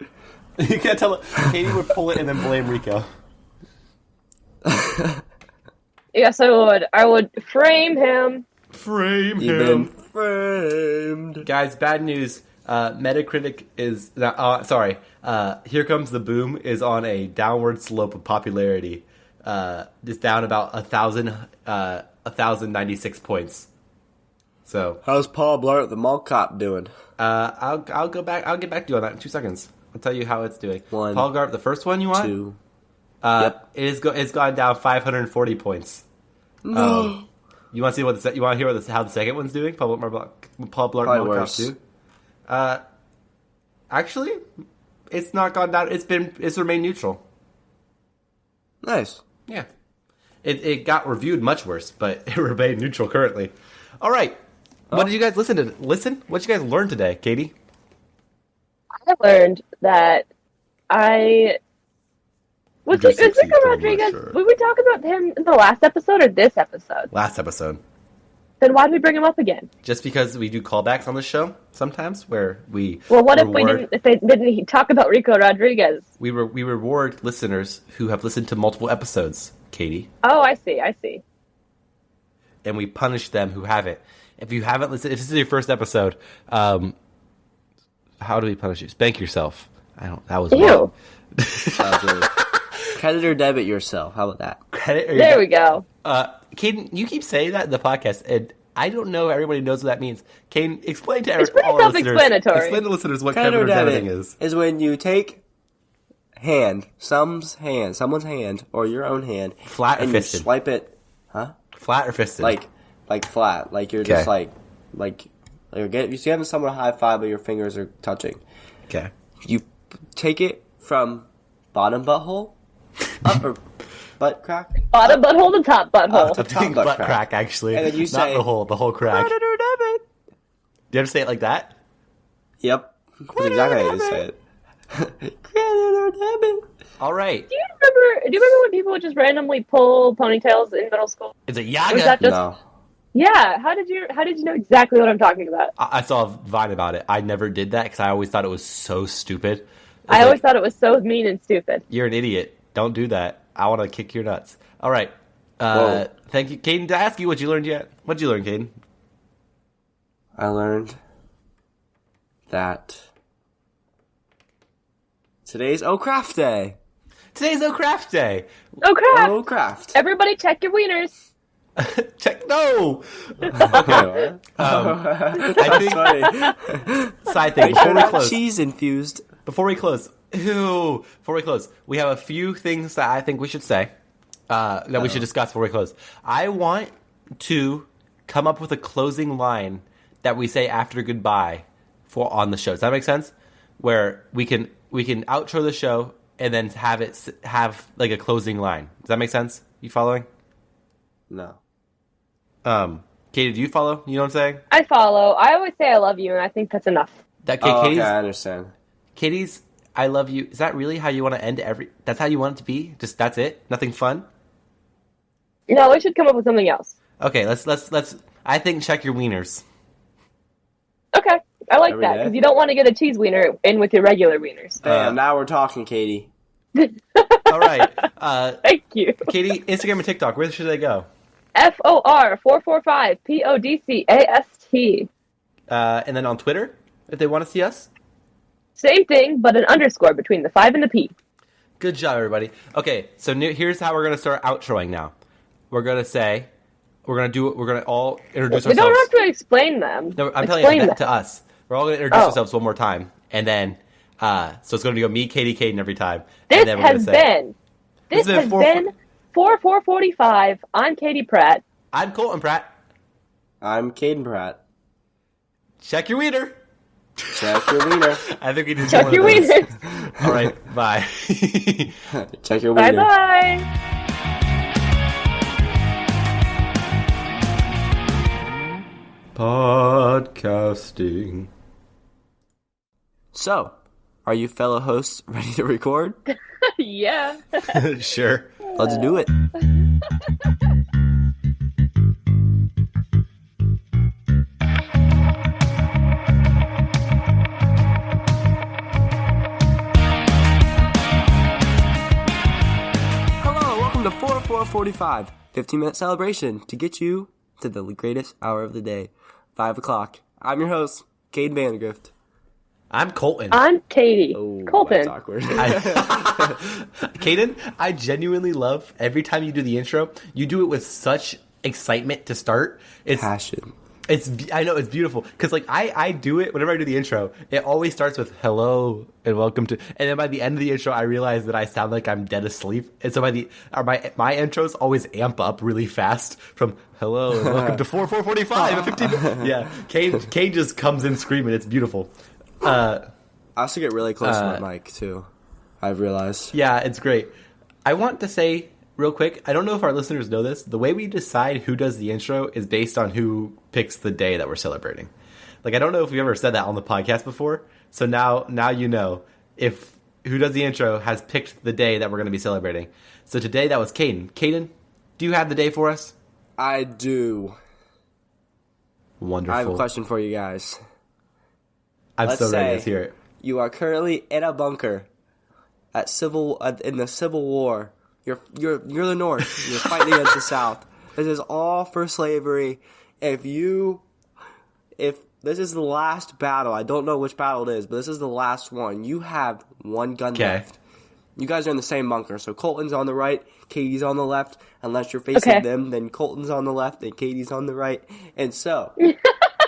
You can't tell. Katie would pull it and then blame Rico. Yes, I would. I would frame him. Frame You've been framed. Guys, bad news. Metacritic is Here Comes the Boom is on a downward slope of popularity. It's down about 1,096 points. So How's Paul Blart the Mall Cop doing? I'll go back. I'll get back to you on that in 2 seconds. I'll tell you how it's doing. 1, Paul Blart, the first one you want? 2. Yep. It's gone down 540 points. No. You want to see you want to hear how the second one's doing? Paul Blart Probably Mall Cop worse. 2. Actually, it's not gone down. It's remained neutral. Nice. Yeah. It got reviewed much worse, but it remained neutral currently. All right. What did you guys listen? What did you guys learn today, Katie? I learned that was Just Rico succeed from Rodriguez. my shirt. Did we talk about him in the last episode or this episode? Last episode. Then why did we bring him up again? Just because we do callbacks on the show sometimes, where we Well, what if reward, if they didn't talk about Rico Rodriguez? we reward listeners who have listened to multiple episodes, Katie, Oh, I see. and we punish them who haven't. If you haven't listened, if this is your first episode, how do we punish you? Spank yourself. That was Ew. wrong. Credit or debit yourself. How about that? Credit or There we go. Caden, you keep saying that in the podcast, and I don't know if everybody knows what that means. Caden, explain to It's pretty all our listeners. self-explanatory. Explain to listeners what Credit credit or or debit debiting is. when you take someone's hand, or your own hand, Flat or and fisted? you swipe it, Flat or fisted? like flat, like you're just like you're having someone high five, but your fingers are touching. okay. You take it from bottom butthole up or butt crack, Bottom butthole to top butthole. to I think top butt crack, actually. And then you Not say, the whole crack. credit or debit. Do you ever say it like that? Yep, that's exactly how you say it. Credit or debit. All right. Do you remember when people would just randomly pull ponytails in middle school? It's a Or was yaga. that just No. Yeah? How did you know exactly what I'm talking about? I saw a Vine about it. I never did that because I always thought it was so stupid. It's I always like, thought it was so mean and stupid. you're an idiot. Don't do that. I want to kick your nuts. All right. Whoa. Thank you, Caden. Did I ask you what you learned yet? What did you learn, Caden? I learned that today's Kraft Day. Today's Kraft Day. Oh crap! Kraft. Everybody check your wieners. Check. No. Okay. I think. Side thing. Make sure Before we not close. cheese infused. Before we close. We have a few things that I think we should say. That we should discuss before we close. I want to come up with a closing line that we say after goodbye on the show. Does that make sense? Where we can outro the show and then have like a closing line. Does that make sense? You following? No. Katie, do you follow? You know what I'm saying? I follow. I always say I love you, and I think that's enough. Katie's, okay, I understand. Katie's I love you. Is that really how you want to end that's how you want it to be? Just that's it? Nothing fun? No, we should come up with something else. Okay, let's I think check your wieners. Okay, I like Every that, day? because you don't want to get a cheese wiener in with your regular wieners. Damn, now we're talking, Katie. All right. Thank you. Katie, Instagram and TikTok, where should they go? FOR445 PODCAST. And then on Twitter, if they want to see us. Same thing, but an underscore between the 5 and the P. Good job, everybody. Okay, so here's how we're going to start outroing now. We're going to all introduce We ourselves. don't have to explain them. No, I'm telling Explain you, them. to us. We're all going to introduce ourselves one more time. And then, so it's going to go me, Katie, Caden every time. This and then we're has been 4445. I'm Katie Pratt. I'm Colton Pratt. I'm Caden Pratt. Check your wiener. Check your wiener. I think we did Check your wieners. All right, bye. Check your wiener. Bye-bye. Podcasting. So, are you fellow hosts ready to record? Yeah. Sure. Let's do it. Hello, welcome to 4445, 15-minute celebration to get you to the greatest hour of the day, 5 o'clock. I'm your host, Caden Vandegrift. I'm Colton. I'm Katie. Oh, Colton. that's awkward. Kaden, I genuinely love every time you do the intro. You do it with such excitement to start. It's Passion. I know it's beautiful because like I do it whenever I do the intro. It always starts with hello and welcome to, and then by the end of the intro, I realize that I sound like I'm dead asleep. And so my intros always amp up really fast from hello and welcome to 4445 15. Yeah, Kane just comes in screaming. It's beautiful. I also get really close to my mic, too. I've realized. Yeah, it's great. I want to say real quick, I don't know if our listeners know this. The way we decide who does the intro is based on who picks the day that we're celebrating. Like, I don't know if we've ever said that on the podcast before. So now you know if who does the intro has picked the day that we're going to be celebrating. So today that was Caden. Caden, do you have the day for us? I do. Wonderful. I have a question for you guys. I'm Let's so ready. say Let's hear it. You are currently in a bunker in the Civil War. You're the North. You're fighting against the South. This is all for slavery. If this is the last battle, I don't know which battle it is, but this is the last one. You have one gun left. You guys are in the same bunker. So Colton's on the right, Katie's on the left. Unless you're facing them, then Colton's on the left and Katie's on the right. And so you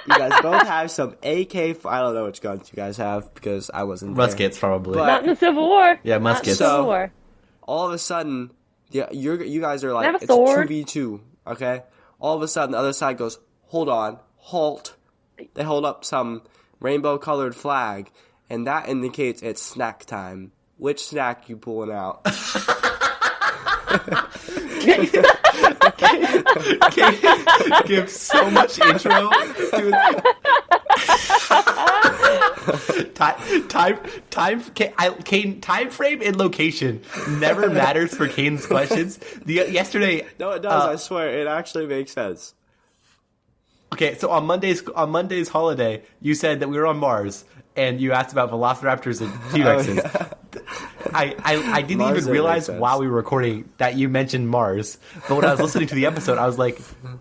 guys both have some AK. I don't know which guns you guys have because I wasn't there. Muskets, probably. But Not in the Civil War. Yeah, muskets. Not in the Civil War. all of a sudden, you guys are like, have a it's sword. 2v2, okay? All of a sudden, the other side goes, hold on, halt. They hold up some rainbow-colored flag, and that indicates it's snack time. Which snack you pulling out? Give so much intro. Time frame and location never matters for Kane's questions. Yesterday, No, it does. I swear, it actually makes sense. okay, so on Monday's holiday, you said that we were on Mars, and you asked about Velociraptors and T-Rexes. Oh, yeah. I didn't Mars even didn't realize make sense. while we were recording that you mentioned Mars. But when I was listening to the episode, I was like,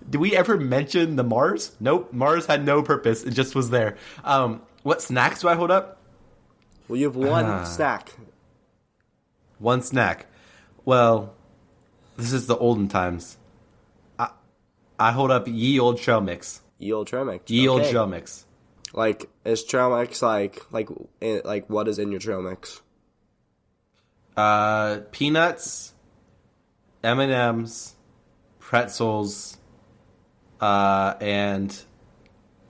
did we ever mention the Mars? Nope, Mars had no purpose. It just was there. What snacks do I hold up? Well, you have one snack. One snack. Well, this is the olden times. I hold up ye old trail mix. Ye old trail mix. Ye old trail mix. Like, is trail mix like what is in your trail mix? Peanuts, M&Ms, pretzels, and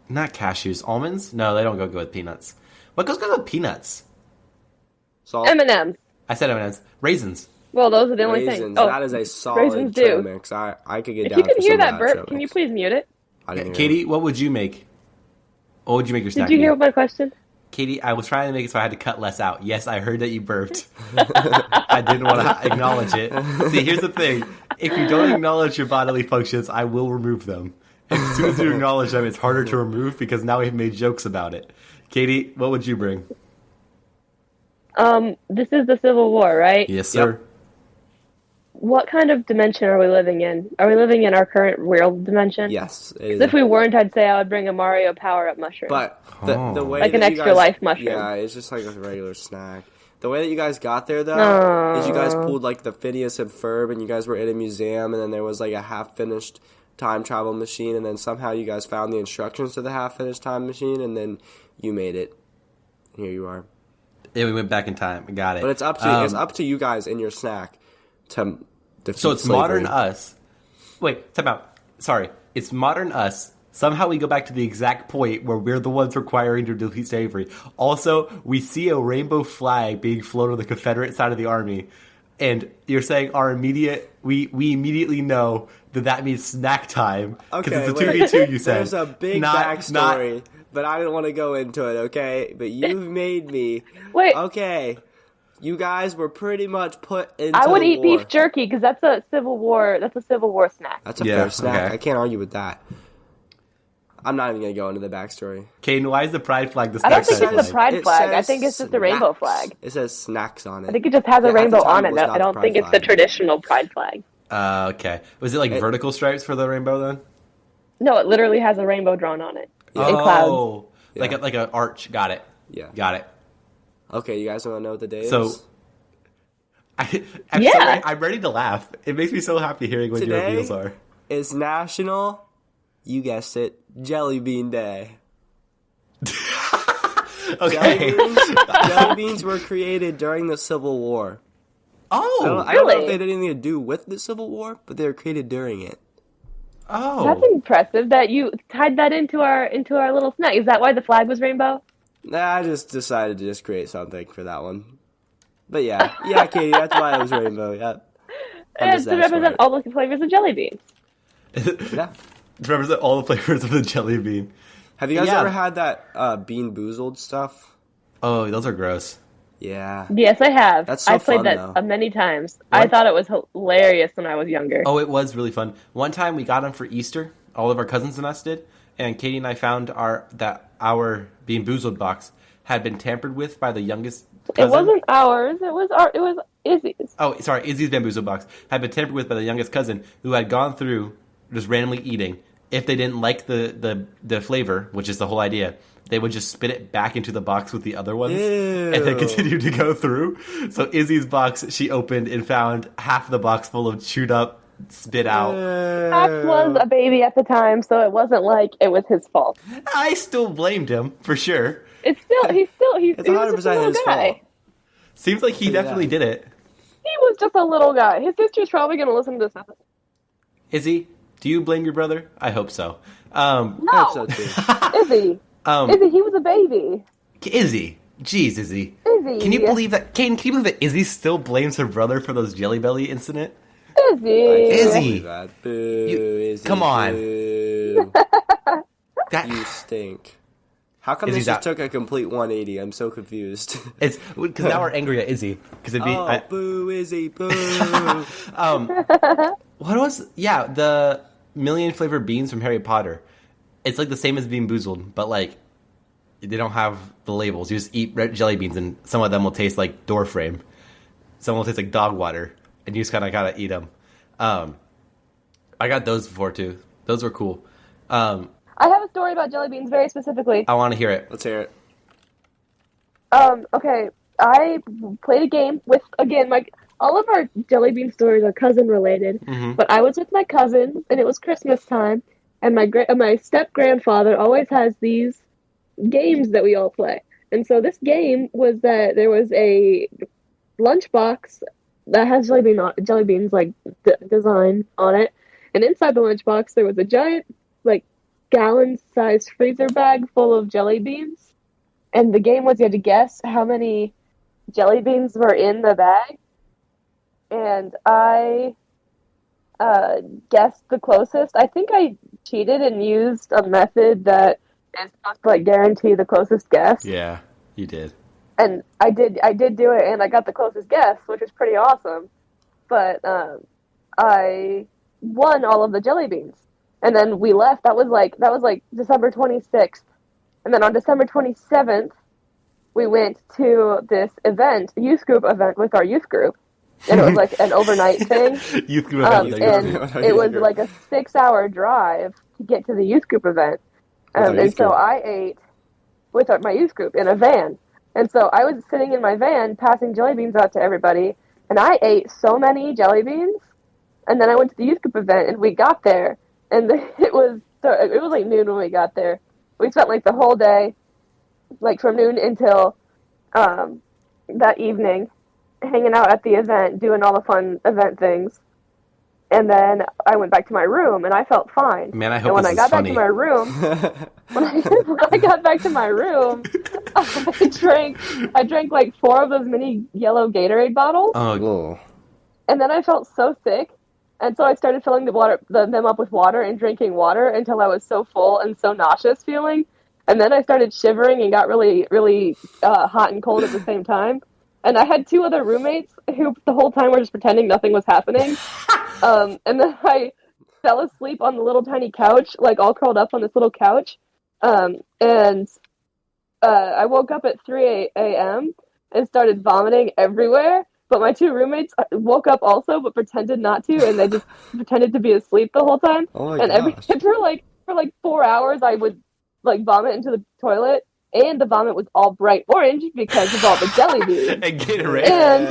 not cashews. Almonds? No, they don't go good with peanuts. What goes good with peanuts? Salt? M&M's. I said M&Ms. Raisins. Well, those are the only things. Raisins. That is a solid trail mix. I could get if down you can for hear some that of burp, trail can you mix. please mute it? I didn't hear Katie, it. what would you make? What would you make your snack? Did you hear be? my question? Katie, I was trying to make it so I had to cut less out. Yes, I heard that you burped. I didn't want to acknowledge it. See, here's the thing. If you don't acknowledge your bodily functions, I will remove them. As soon as you acknowledge them, it's harder to remove because now we've made jokes about it. Katie, what would you bring? This is the Civil War, right? Yes, sir. Yep. What kind of dimension are we living in? Are we living in our current real dimension? Yes. It is. Because if we weren't, I'd say I would bring a Mario power-up mushroom. But the way like that an you extra guys, life mushroom. Yeah, it's just like a regular snack. The way that you guys got there, though, is you guys pulled like the Phineas and Ferb, and you guys were in a museum, and then there was like a half-finished time travel machine, and then somehow you guys found the instructions to the half-finished time machine, and then you made it. Here you are. Yeah, we went back in time. Got it. But it's up to you guys in your snack to defeat So it's slavery. modern us. Wait, time out. Sorry. It's modern us. Somehow we go back to the exact point where we're the ones requiring to defeat slavery. Also, we see a rainbow flag being flown on the Confederate side of the army. And you're saying we immediately know that means snack time. Because Okay, it's a 2v2, you said. There's a big backstory, but I didn't want to go into it, okay? But you've made me... Wait. Okay. You guys were pretty much put into I would the eat war. beef jerky because that's a Civil War. That's a Civil War snack. That's a fair snack. okay. I can't argue with that. I'm not even going to go into the backstory. Caden, why is the pride flag the I don't snack think flag? it's the pride It flag. I says think it's just a rainbow snacks. flag. It says snacks on it. I think it just has a Yeah, at rainbow the time, on it it. was not I don't the think pride it's the flag. traditional pride flag. Okay. Was it like vertical stripes for the rainbow then? No, it literally has a rainbow drawn on it. Yeah. In clouds. Oh, Yeah. like an arch. Got it. Yeah. Got it. Okay, you guys want to know what the day So, is? I'm ready to laugh. It makes me so happy hearing what your Today reveals are. is National, you guessed it, Jelly Bean Day. Okay. Jelly beans were created during the Civil War. Oh, I don't know if Really? they had anything to do with the Civil War, but they were created during it. oh. That's impressive that you tied that into our little snack. Is that why the flag was rainbow? Nah, I just decided to just create something for that one. But yeah, Katie, that's why it was rainbow. Yeah, It's to represent all the flavors of jelly beans. Yeah. To represent all the flavors of the jelly bean. Have you guys Yeah. ever had that Bean Boozled stuff? Oh, those are gross. Yeah. Yes, I have. That's so I played fun, that though. many times. I thought it was hilarious when I was younger. Oh, it was really fun. One time we got them for Easter. All of our cousins and us did. And Katie and I found our Bean Boozled box had been tampered with by the youngest cousin. It wasn't ours. It was Izzy's. Oh, sorry, Izzy's bamboozle box had been tampered with by the youngest cousin who had gone through just randomly eating. If they didn't like the flavor, which is the whole idea, they would just spit it back into the box with the other ones. Ew. And then continue to go through. So Izzy's box, she opened and found half the box full of chewed up, spit out. Max was a baby at the time, so it wasn't like it was his fault. I still blamed him, for sure. He's It's he was 100% just a little his guy. fault. Seems like he definitely did it. He was just a little guy. His sister's probably going to listen to this episode. Izzy, do you blame your brother? I hope so. I hope so No, too. Izzy. Izzy, he was a baby. Izzy. Jeez, Izzy. Izzy. Can you believe that? Caden, can you believe that Izzy still blames her brother for those Jelly Belly incident? Izzy. Izzy. Boo, Izzy. come on. Boo. That You stink. How come Izzy's this just out. took a complete 180? I'm so confused. it's because now we're angry at Izzy because it'd be Boo, Izzy, boo. what was the million flavored beans from Harry Potter. It's like the same as Bean Boozled, but like they don't have the labels. You just eat red jelly beans, and some of them will taste like door frame. Some will taste like dog water, and you just kind of gotta eat them. I got those before too. Those were cool. I have a story about jelly beans very specifically. I want to hear it. Let's hear it. Okay, I played a game with, again, all of our jelly bean stories are cousin related. Mm-hmm. But I was with my cousin, and it was Christmas time, and my step grandfather always has these games that we all play. And so this game was that there was a lunchbox that has jelly beans like design on it, and inside the lunchbox there was a giant like gallon-sized freezer bag full of jelly beans. And the game was you had to guess how many jelly beans were in the bag. And I guessed the closest. I think I cheated and used a method that is supposed to like guarantee the closest guess. Yeah, you did. And I did do it, and I got the closest guess, which was pretty awesome. But I won all of the jelly beans, and then we left. That was like December 26th, and then on December 27th, we went to this event, youth group event with our youth group, and it was like an overnight thing. Youth group event, and it was like a 6-hour drive to get to the youth group event, and so I ate with my youth group in a van. And so I was sitting in my van passing jelly beans out to everybody, and I ate so many jelly beans. And then I went to the youth group event, and we got there, and it was like noon when we got there. We spent like the whole day, like from noon until that evening, hanging out at the event, doing all the fun event things. And then I went back to my room, and I felt fine. Man, I hope this is funny. When I got back to my room, I drank like 4 of those mini yellow Gatorade bottles. Oh. And then I felt so sick, and so I started filling them up with water and drinking water until I was so full and so nauseous feeling. And then I started shivering and got really, really hot and cold at the same time. And I had 2 other roommates who the whole time were just pretending nothing was happening. And then I fell asleep on the little tiny couch, like all curled up on this little couch. And I woke up at 3 a.m. and started vomiting everywhere. But my 2 roommates woke up also, but pretended not to, and they just pretended to be asleep the whole time. Oh my and gosh. for 4 hours, I would like vomit into the toilet. And the vomit was all bright orange because of all the jelly beans. And Gatorade. And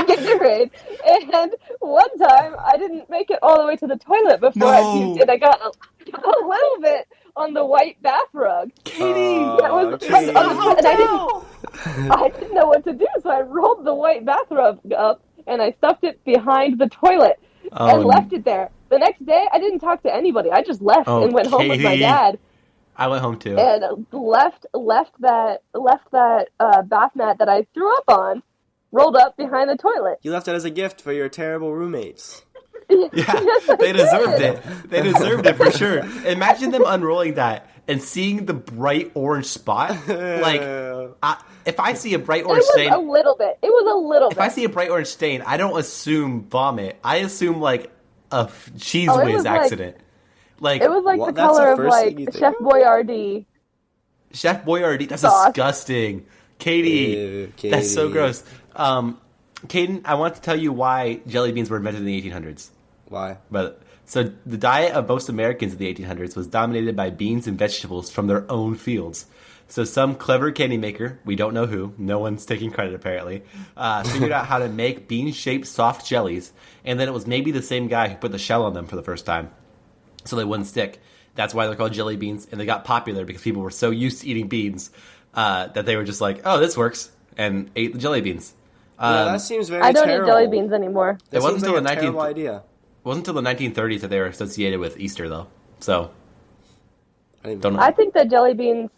Gatorade. And one time, I didn't make it all the way to the toilet before I puked, and I got a little bit on the white bath rug. Katie! And I didn't know what to do, so I rolled the white bath rug up, and I stuffed it behind the toilet and left it there. The next day, I didn't talk to anybody. I just left and went home with my dad. I went home too. And left that bath mat that I threw up on, rolled up behind the toilet. You left it as a gift for your terrible roommates. Yeah, Yes, they deserved it. They deserved it for sure. Imagine them unrolling that and seeing the bright orange spot. Like, if I see a bright orange stain, It was a little bit. If I see a bright orange stain, I don't assume vomit. I assume like a cheese whiz accident. Like it was like the color of like Chef Boyardee. Chef Boyardee. That's sauce. Disgusting. Katie, Ew, Katie, that's so gross. Caden, I want to tell you why jelly beans were invented in the 1800s. Why? So the diet of most Americans in the 1800s was dominated by beans and vegetables from their own fields. So some clever candy maker, we don't know who, no one's taking credit apparently, figured out how to make bean-shaped soft jellies, and then it was maybe the same guy who put the shell on them for the first time, so they wouldn't stick. That's why they're called jelly beans, and they got popular because people were so used to eating beans that they were just like, oh, this works, and ate the jelly beans. Yeah, that seems very I don't terrible. eat jelly beans anymore. It wasn't until the terrible idea. It wasn't until the 1930s that they were associated with Easter, though. So, don't know. I think that jelly beans,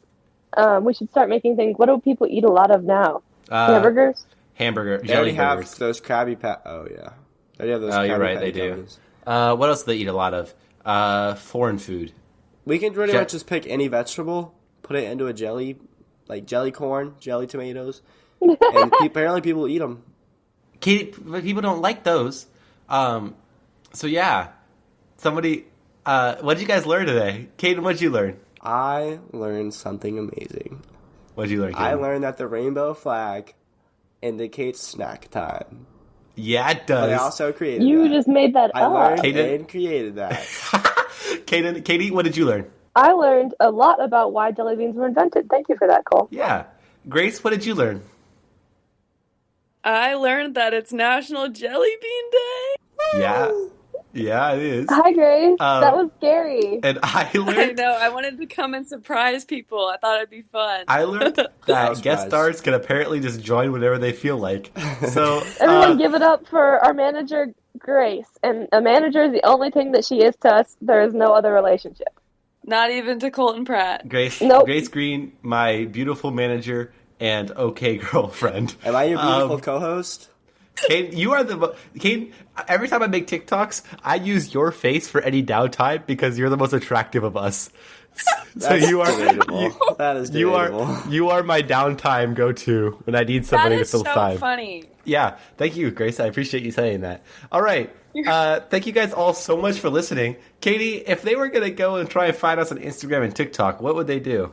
we should start making things. What do people eat a lot of now? Hamburgers? Hamburger. They Jelly already burgers. have those Krabby Patty. Oh, yeah. They have those Oh, you're Krabby right, Patty they do. gummies. What else do they eat a lot of? Foreign food. We can pretty much just pick any vegetable, put it into a jelly, like jelly corn, jelly tomatoes, and apparently people eat them. People don't like those. So yeah, somebody. What did you guys learn today, Caden? What did you learn? I learned something amazing. What did you learn, Caden? I learned that the rainbow flag indicates snack time. Yeah, it does. But I also created You that. just made that I up. learned Caden? and created that. Katie, what did you learn? I learned a lot about why jelly beans were invented. Thank you for that, Cole. Yeah, Grace, what did you learn? I learned that it's National Jelly Bean Day. Yeah, it is. Hi, Grace. That was scary. And I I learned know. I wanted to come and surprise people. I thought it'd be fun. that was guest surprised. stars can apparently just join whenever they feel like. So Everyone give it up for our manager, Grace. And a manager is the only thing that she is to us. There is no other relationship. Not even to Colton Pratt. Grace Nope. Green, my beautiful manager and okay girlfriend. Am I your beautiful co-host? Kate, you are Kate. Every time I make TikToks, I use your face for any downtime because you're the most attractive of us. So That's you are debatable. That is debatable. you are my downtime go-to when I need That somebody to is fill so time. funny. Yeah, thank you, Grace. I appreciate you saying that. All right. Thank you guys all so much for listening. Katie, if they were going to go and try and find us on Instagram and TikTok, what would they do?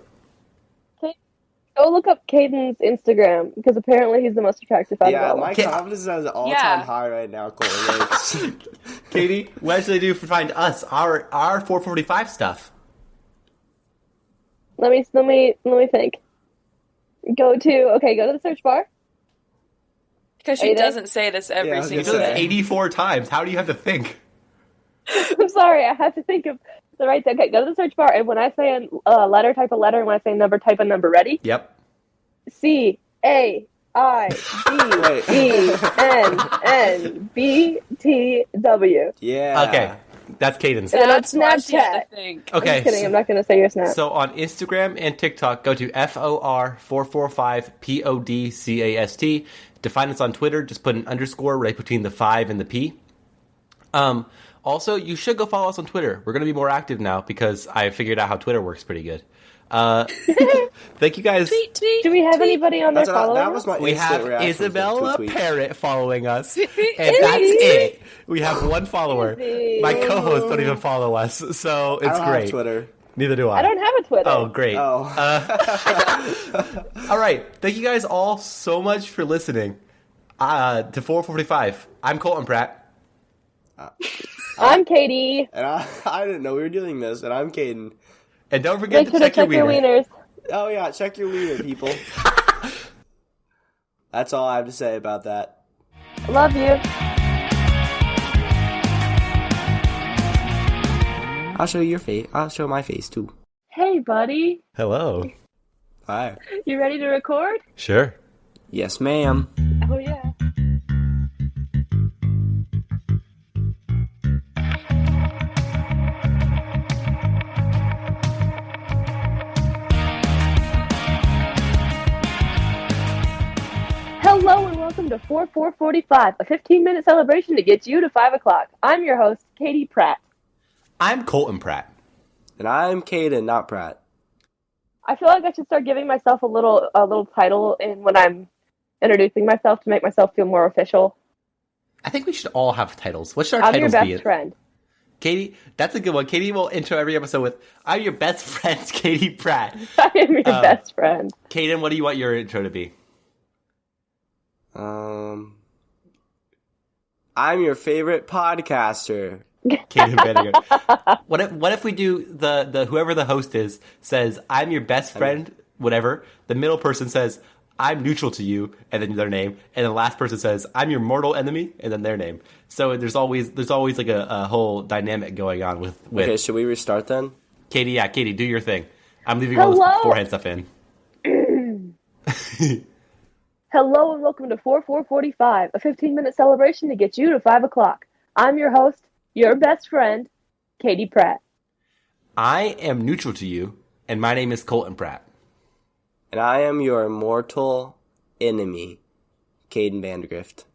Go look up Caden's Instagram, because apparently he's the most attractive out of Yeah, all. my confidence is at an all-time high right now, Colton. Katie, what should they do to find us, our 445 stuff? Let me think. Go to the search bar. Because Are she you there? doesn't say this every Yeah, I was single You've done gonna this day. 84 times. How do you have to think? I'm sorry, I have to think of the right thing. Okay, go to the search bar, and when I say a letter, type a letter, and when I say number, type a number. Ready? Yep. CAIDNNBTW. Yeah. Okay. That's Caden's. And That's why she had Snapchat. to think. Okay. I'm kidding. I'm not going to say your snap. So on Instagram and TikTok, go to FOR445PODCAST. To find us on Twitter, just put an underscore right between the 5 and the P. Also, you should go follow us on Twitter. We're going to be more active now because I figured out how Twitter works pretty good. Thank you guys. Tweet, tweet, Do we have tweet. anybody on there That following was us? my We instant have reaction. Isabella Tweet. Parrot following us, and that's it. We have one follower. My co-hosts don't even follow us, so it's I don't great. have Twitter. Neither do I. I don't have a Twitter. Oh, great. Oh. All right. Thank you guys all so much for listening to 445. I'm Colton Pratt. I'm Katie. And I didn't know we were doing this, and I'm Caden. And don't forget Make to sure to check your check your wiener. wieners. Oh yeah, check your wiener, people. That's all I have to say about that. Love you. I'll show you your face. I'll show my face too. Hey, buddy. Hello. Hi. You ready to record? Sure. Yes, ma'am. Oh, yeah. Hello and welcome to 4445, a 15-minute celebration to get you to 5 o'clock. I'm your host, Katie Pratt. I'm Colton Pratt. And I'm Caden, not Pratt. I feel like I should start giving myself a little title when I'm introducing myself to make myself feel more official. I think we should all have titles. What should our I'm your titles be? best friend. Katie, that's a good one. Katie will intro every episode with, I'm your best friend, Katie Pratt. I am your best friend. Caden, what do you want your intro to be? I'm your favorite podcaster. Caden Vandiger. What if we do the whoever the host is says, I'm your best friend, whatever. The middle person says, I'm neutral to you, and then their name. And the last person says, I'm your mortal enemy, and then their name. So there's always like a whole dynamic going on with Okay, should we restart then? Katie. Yeah, Katie, do your thing. I'm leaving all this Hello? beforehand stuff in. Hello and welcome to 4445, a 15-minute celebration to get you to 5 o'clock. I'm your host, your best friend, Katie Pratt. I am neutral to you, and my name is Colton Pratt. And I am your mortal enemy, Caden Vandergrift.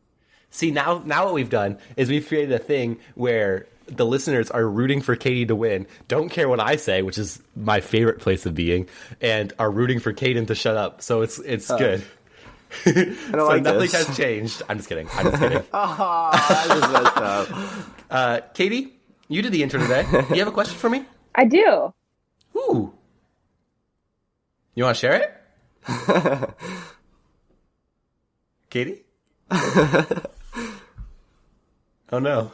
See, now what we've done is we've created a thing where the listeners are rooting for Katie to win, don't care what I say, which is my favorite place of being, and are rooting for Caden to shut up. So it's good. I don't So like nothing this. has changed. I'm just kidding. I just messed up. Katie, you did the intro today. Do you have a question for me? I do. Ooh. You want to share it? Katie? Oh no.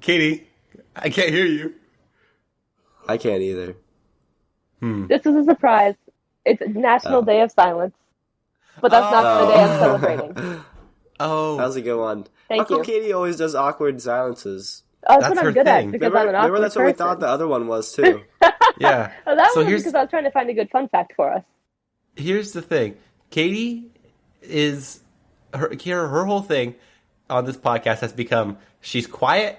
Katie, I can't hear you. I can't either. This is a surprise. It's National Day of Silence. But that's not the day I'm celebrating. Oh, That was a good one. Thank How come you. Katie always does awkward silences? That's That's what her I'm good thing. at because I'm an awkward That's what we person. thought the other one was too. yeah. Oh, that So was here's because I was trying to find a good fun fact for us. here's the thing. Katie is her whole thing on this podcast has become she's quiet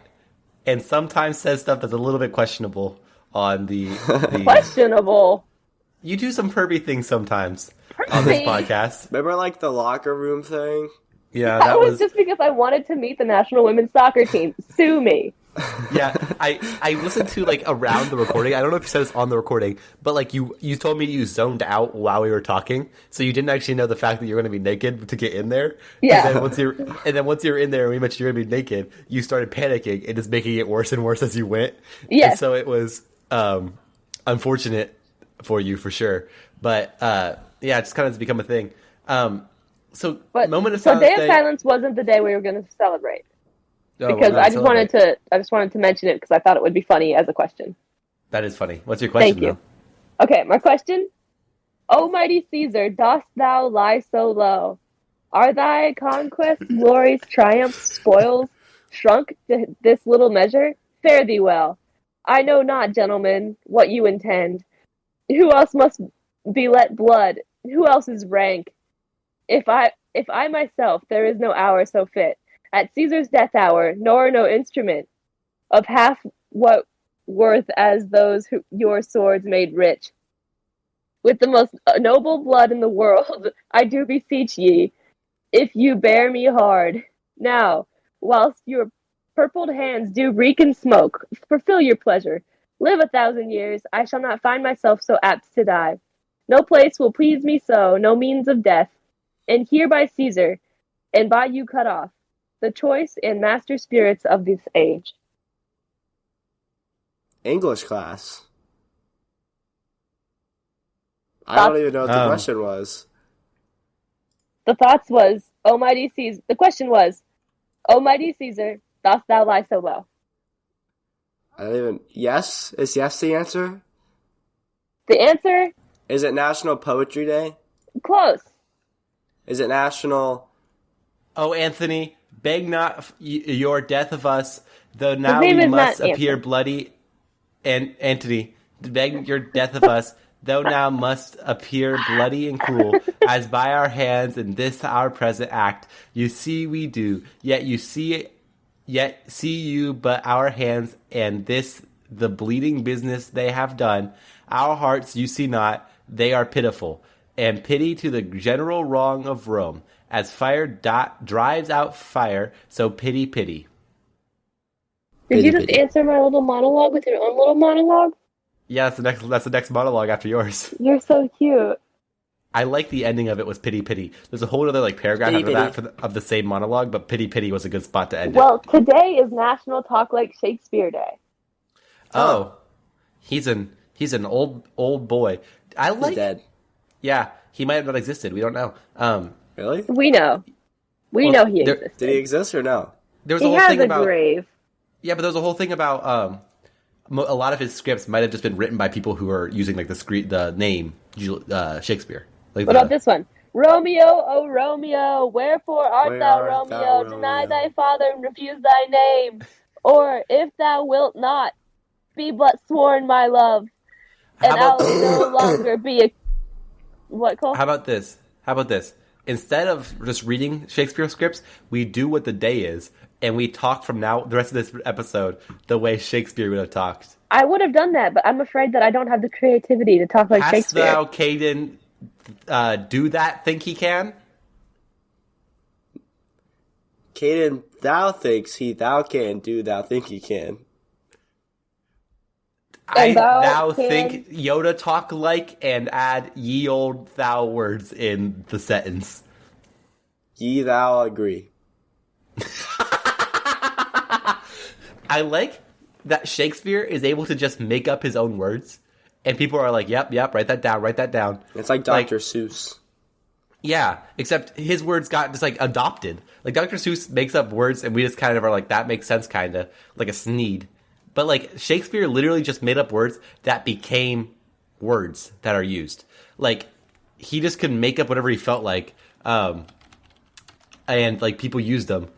and sometimes says stuff that's a little bit questionable on the Questionable. You do some pervy things sometimes on this Pervy? podcast. Remember, like the locker room thing? Yeah, That that was was just because I wanted to meet the national women's soccer team. Sue me. yeah. I listened to like around the recording. I don't know if you said this on the recording, but like you told me you zoned out while we were talking, so you didn't actually know the fact that you were going to be naked to get in there. Yeah. And then once you're in there, and we mentioned you're going to be naked, you started panicking and just making it worse and worse as you went. Yes. And so it was unfortunate for you for sure, but yeah, it's kind of become a thing. So But moment of so silence. Day of Silence wasn't the day we were going to celebrate Oh, because we're I not just wanted celebrating. to. I just wanted to mention it because I thought it would be funny as a question. That is funny. What's your question? Thank you. Okay, my question. O mighty Caesar, dost thou lie so low? Are thy conquests, glories, triumphs, spoils shrunk to this little measure? Fare thee well. I know not, gentlemen, what you intend. Who else must be let blood? Who else is rank? If I myself, there is no hour so fit. At Caesar's death hour, nor no instrument of half what worth as those who your swords made rich. With the most noble blood in the world, I do beseech ye, if you bear me hard. Now, whilst your purpled hands do reek and smoke, fulfill your pleasure. Live 1,000 years, I shall not find myself so apt to die. No place will please me so, no means of death. And here by Caesar, and by you cut off, the choice and master spirits of this age. English class. I don't even know what the question was. The thoughts was, Almighty Caesar. The question was, Almighty Caesar, dost thou lie so low? I don't even. Yes? Is yes the answer? The answer, Is it National Poetry Day? close. Is it National. Oh, Anthony, beg not your death of us, though now name we is must not appear Anthony. bloody. And Anthony, beg your death of us, though now must appear bloody and cruel, as by our hands in this our present act, you see we do, yet see you but our hands, and this the bleeding business they have done. Our hearts you see not, they are pitiful, and pity to the general wrong of Rome. As fire drives out fire, so pity. Did you just answer my little monologue with your own little monologue? Yeah, that's the next monologue after yours. You're so cute. I like the ending of it was pity. There's a whole other like paragraph Pity, after that of the same monologue, but pity was a good spot to end it. Well, today is National Talk Like Shakespeare Day. Oh, he's an old boy. I He's like. dead. Yeah, he might have not existed. We don't know. Really? We know. We Well, know he there- exists. Did he exist or no? There was a He whole has thing a about grave. yeah, but there was a whole thing about a lot of his scripts might have just been written by people who are using like the name Shakespeare. Like What about this one? Romeo, oh Romeo, wherefore art Where thou, art Romeo? thou, Deny Romeo? thy father and refuse thy name. Or, if thou wilt not, be but sworn my love, and How about I'll no longer be a... What, Cole? How about this? Instead of just reading Shakespeare scripts, we do what the day is, and we talk from now the rest of this episode the way Shakespeare would have talked. I would have done that, but I'm afraid that I don't have the creativity to talk like Hast Shakespeare. thou, Caden, do that? Think he can? Caden, thou thinks thou can do, thou think he can. And thou thou can- think Yoda talk like and add ye old thou words in the sentence. Ye thou agree. I like that Shakespeare is able to just make up his own words, and people are like, yep, write that down. It's like Dr. Seuss. Yeah, except his words got just like adopted. Like Dr. Seuss makes up words, and we just kind of are like, that makes sense, kind of like a Sneed. But like Shakespeare literally just made up words that became words that are used. Like he just could make up whatever he felt like. and like people used them.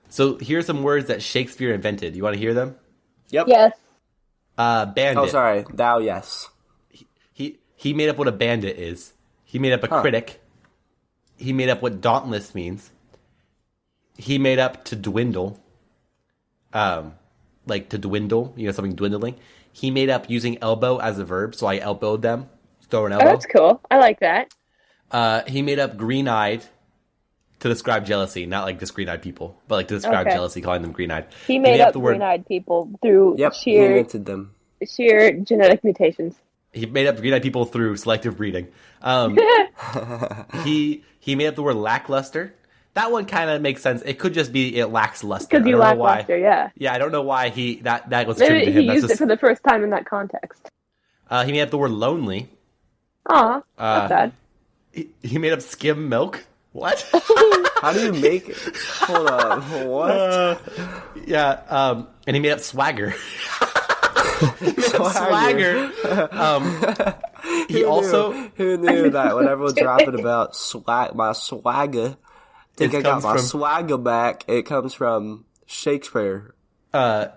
So here's some words that Shakespeare invented. You want to hear them? Yep. Yes. Bandit. Oh, sorry. Thou, yes. He made up what a bandit is. He made up a critic. He made up what dauntless means. He made up to dwindle. Like to dwindle, something dwindling. He made up using elbow as a verb, so I elbowed them. Throw an elbow. Oh, that's cool. I like that. He made up green-eyed to describe jealousy, not like just green-eyed people, but like to describe jealousy, calling them green-eyed. He made up green-eyed people through he invented them. sheer genetic mutations. He made up green-eyed people through selective breeding. He made up the word lackluster. That one kind of makes sense. It could just be it lacks luster. Because you lack luster, yeah. Yeah, I don't know why that was attributed to him. He used it for the first time in that context. He made up the word lonely. Aw, that's sad. He made up skim milk. What? How do you make it? Hold on. What? And he made up swagger. Swagger. Who knew that when everyone's rapping about my swagger, think I got my swagger back. It comes from Shakespeare. So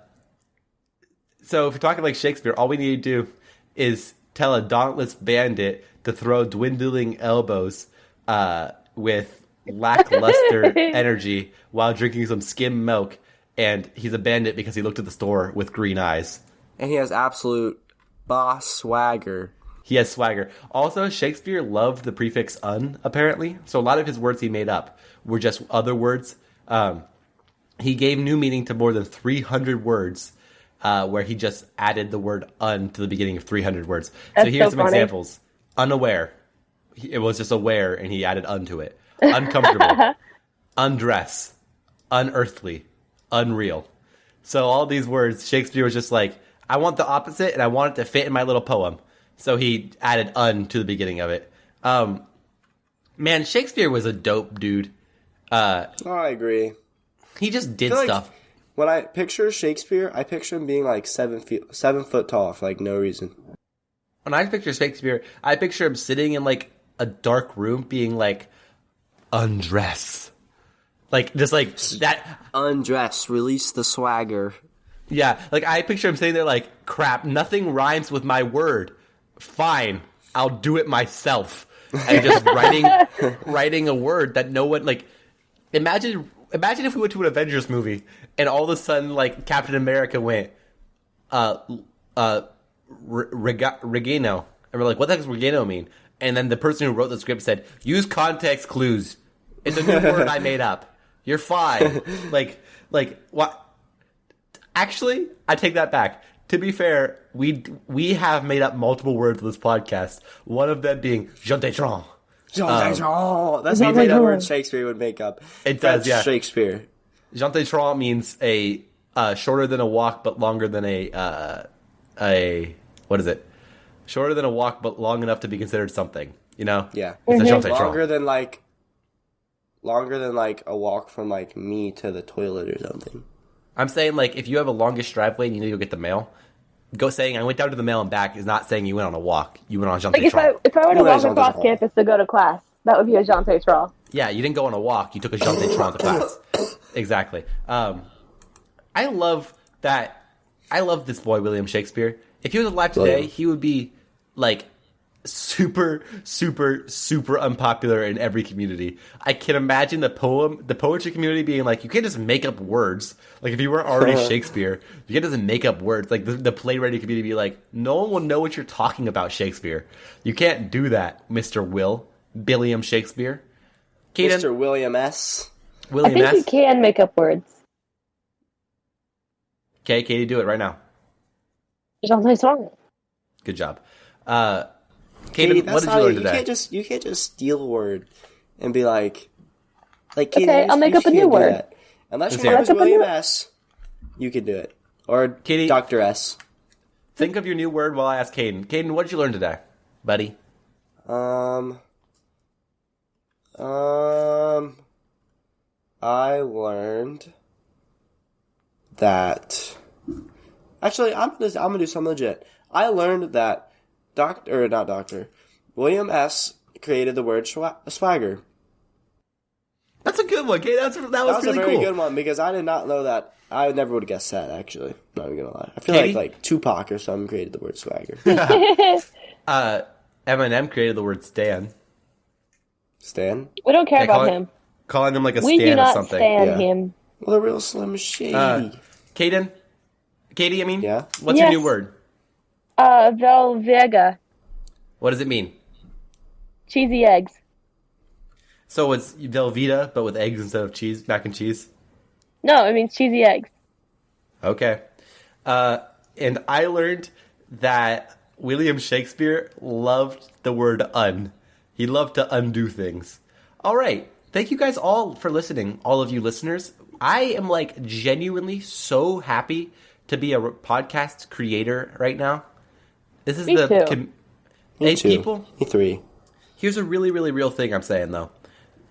if you're talking like Shakespeare, all we need to do is tell a dauntless bandit to throw dwindling elbows with lackluster energy while drinking some skim milk, and he's a bandit because he looked at the store with green eyes. And he has absolute boss swagger. He has swagger. Also, Shakespeare loved the prefix "un," apparently. So a lot of his words he made up were just other words. He gave new meaning to more than 300 words, where he just added the word "un" to the beginning of 300 words. So here's some examples. Unaware. It was just aware, and he added "un" to it. Uncomfortable. Undress. Unearthly. Unreal. So all these words, Shakespeare was just like, I want the opposite, and I want it to fit in my little poem. So he added "un" to the beginning of it. Man, Shakespeare was a dope dude. I agree. He just did stuff. Like, when I picture Shakespeare, I picture him being like 7 foot tall for like no reason. When I picture Shakespeare, I picture him sitting in like a dark room being like, undress. Like, just like that. Undress, release the swagger. Yeah, like I picture him sitting there like, crap, nothing rhymes with my word. Fine, I'll do it myself. And just writing a word that no one, like, imagine if we went to an Avengers movie and all of a sudden, like, Captain America went, regano. And we're like, what the heck does regano mean? And then the person who wrote the script said, use context clues. It's a new word I made up. You're fine. Like, what? Actually, I take that back. To be fair, we have made up multiple words in this podcast. One of them being Jean-Tétron. Jean-Tétron. That's not like a word Shakespeare would make up. It does, yeah. Shakespeare. Jean-Tétron means a shorter than a walk, but longer than a what is it? Shorter than a walk, but long enough to be considered something. You know? Yeah. It's a Jean-Tétron. Longer than like a walk from like me to the toilet or something. I'm saying, like, if you have a longish driveway and you need to go get the mail, saying I went down to the mail and back is not saying you went on a walk. You went on a Jean-Tétron. Like if I were to walk across campus to go to class, that would be a Jean-Tétron. Yeah, you didn't go on a walk. You took a Jean-Tétron to class. Exactly. I love that. I love this boy, William Shakespeare. If he was alive today, he would be, like, super, super, super unpopular in every community. I can imagine the poetry community being like, you can't just make up words. Like, if you weren't already Shakespeare, you can't just make up words. Like, the playwriting community be like, no one will know what you're talking about, Shakespeare. You can't do that, Mr. William Shakespeare. Kaden, Mr. William S. I think you can make up words. Okay, Katie, do it right now. Jean-Tétron. Good job. Kaden, what did you learn today? You can't just steal a word and be like Kaden, okay, I'll make up a new word. Unless your name is William S., you can do it. Or Katie, Dr. S. Think of your new word while I ask Kaden. Kaden, what did you learn today, buddy? I learned that. Actually, I'm gonna do something legit. I learned that William S. created the word swagger. That's a good one, Katie. That was really a very cool. good one because I did not know that. I never would have guessed that, actually. Not even gonna lie. I feel Katie? like Tupac or something created the word swagger. Eminem created the word stan. Stan? We don't care about him. Calling him like a We stan do or not something. stand him. Well, the real Slim Shady. Katie, I mean? Yeah? What's your new word? Velvega. What does it mean? Cheesy eggs. So it's Velveeta, but with eggs instead of cheese, mac and cheese? No, it means cheesy eggs. Okay. And I learned that William Shakespeare loved the word un. He loved to undo things. All right. Thank you guys all for listening, all of you listeners. I am like genuinely so happy to be a podcast creator right now. This is Me too. Me too. People. Me three. Here's a really, really real thing I'm saying though.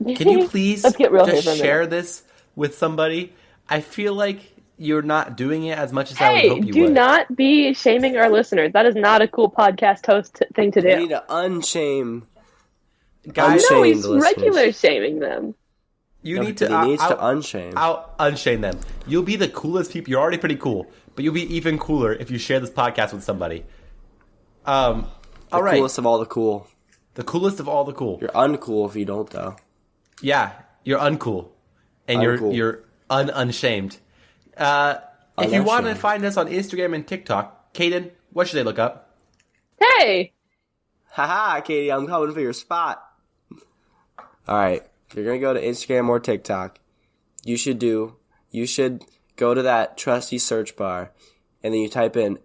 Can you please Let's get real here just for a minute. share this with somebody? I feel like you're not doing it as much as I would Hey, hope you do would. not be shaming our listeners. That is not a cool podcast host thing to We do. need to unshame. Guys, No, unshame he's the listeners. regular shaming them. you No, need to. he needs to I'll unshame. unshame them. You'll be the coolest people. You're already pretty cool, but you'll be even cooler if you share this podcast with somebody. All right, Coolest of all the cool. the coolest of all the cool. You're uncool if you don't, though. Yeah, you're uncool, and Uncool. you're unshamed. If you want to Unashamed. find us on Instagram and TikTok, Kaden, what should they look up? Hey, Haha, Katie, I'm coming for your spot. Alright, if you're gonna go to Instagram or TikTok, you should go to that trusty search bar, and then you type in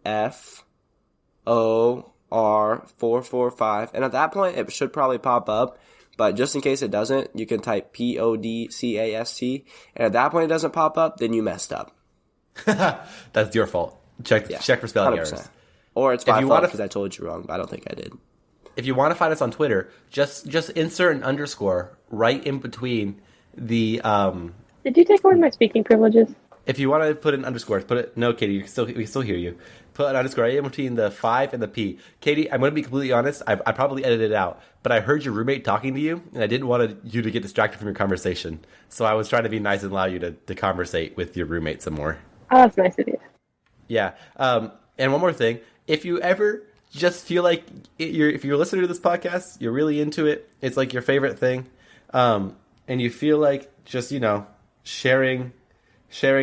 FOR445, and at that point, it should probably pop up, but just in case it doesn't, you can type PODCAST, and at that point it doesn't pop up, then you messed up. That's your fault. Check for spelling 100%. errors. Or it's If my you fault wanna- because I told you wrong, but I don't think I did. If you want to find us on Twitter, just insert an underscore right in between the. did you take away my speaking privileges? If you want to put an underscore, put it. No, Katie, we can still hear you. Put an underscore right in between the 5 and the P. Katie, I'm going to be completely honest. I probably edited it out, but I heard your roommate talking to you, and I didn't want you to get distracted from your conversation. So I was trying to be nice and allow you to conversate with your roommate some more. Oh, that's nice of you. Yeah. And one more thing. If you ever just feel like if you're listening to this podcast, you're really into it, it's like your favorite thing, and you feel like just, sharing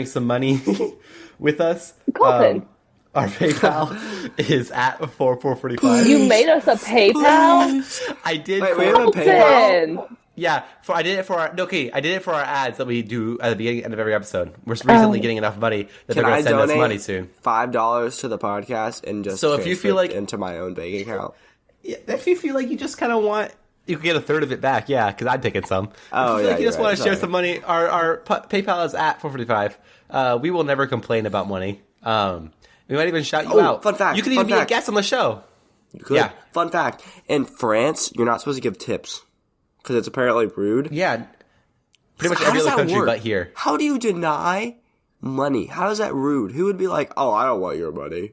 some money with us, Colton. our PayPal is at 4445. You made us a PayPal? I did. Wait, we have a PayPal? Colton! Yeah, I did it for our ads that we do at the beginning and end of every episode. We're recently getting enough money that they're Can going I to send us donate money soon. $5 to the podcast and just So if you transfer feel it like- into my own bank account? Yeah, if you feel like you just kind of want, you can get a third of it back. Yeah, because I'm taking some. Oh, if you feel yeah, like you you're just right, want to share sorry. some money, our PayPal is at 445. We will never complain about money. We might even shout you Oh, out. fun fact, You can fun even be a fact. guest on the show. You could. Yeah. Fun fact: in France, you're not supposed to give tips because it's apparently rude. Yeah, pretty much How every does other that country work? but here. How do you deny money? How is that rude? Who would be like, "Oh, I don't want your money"?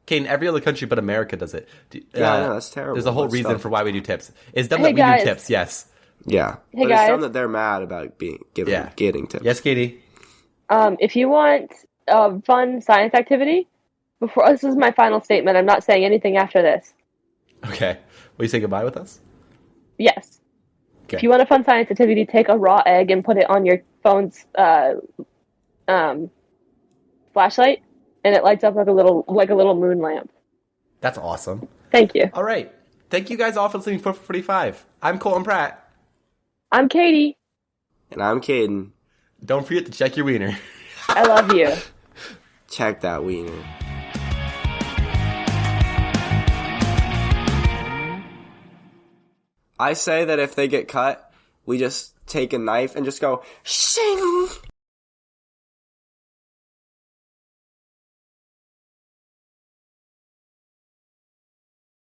Okay, in every other country but America does it. Yeah, I know, that's terrible. There's a whole That's reason dumb. for why we do tips. It's dumb Hey, that we guys. do tips, yes. Yeah, Hey, but it's guys. dumb that they're mad about getting tips. Yes, Katie? If you want a fun science activity, this is my final statement. I'm not saying anything after this. Okay. Will you say goodbye with us? Yes. Okay. If you want a fun science activity, take a raw egg and put it on your phone's flashlight, and it lights up like a little moon lamp. That's awesome. Thank you. All right. Thank you guys all for listening to 445. I'm Colton Pratt. I'm Katie. And I'm Caden. Don't forget to check your wiener. I love you. Check that wiener. I say that if they get cut, we just take a knife and just go, shing!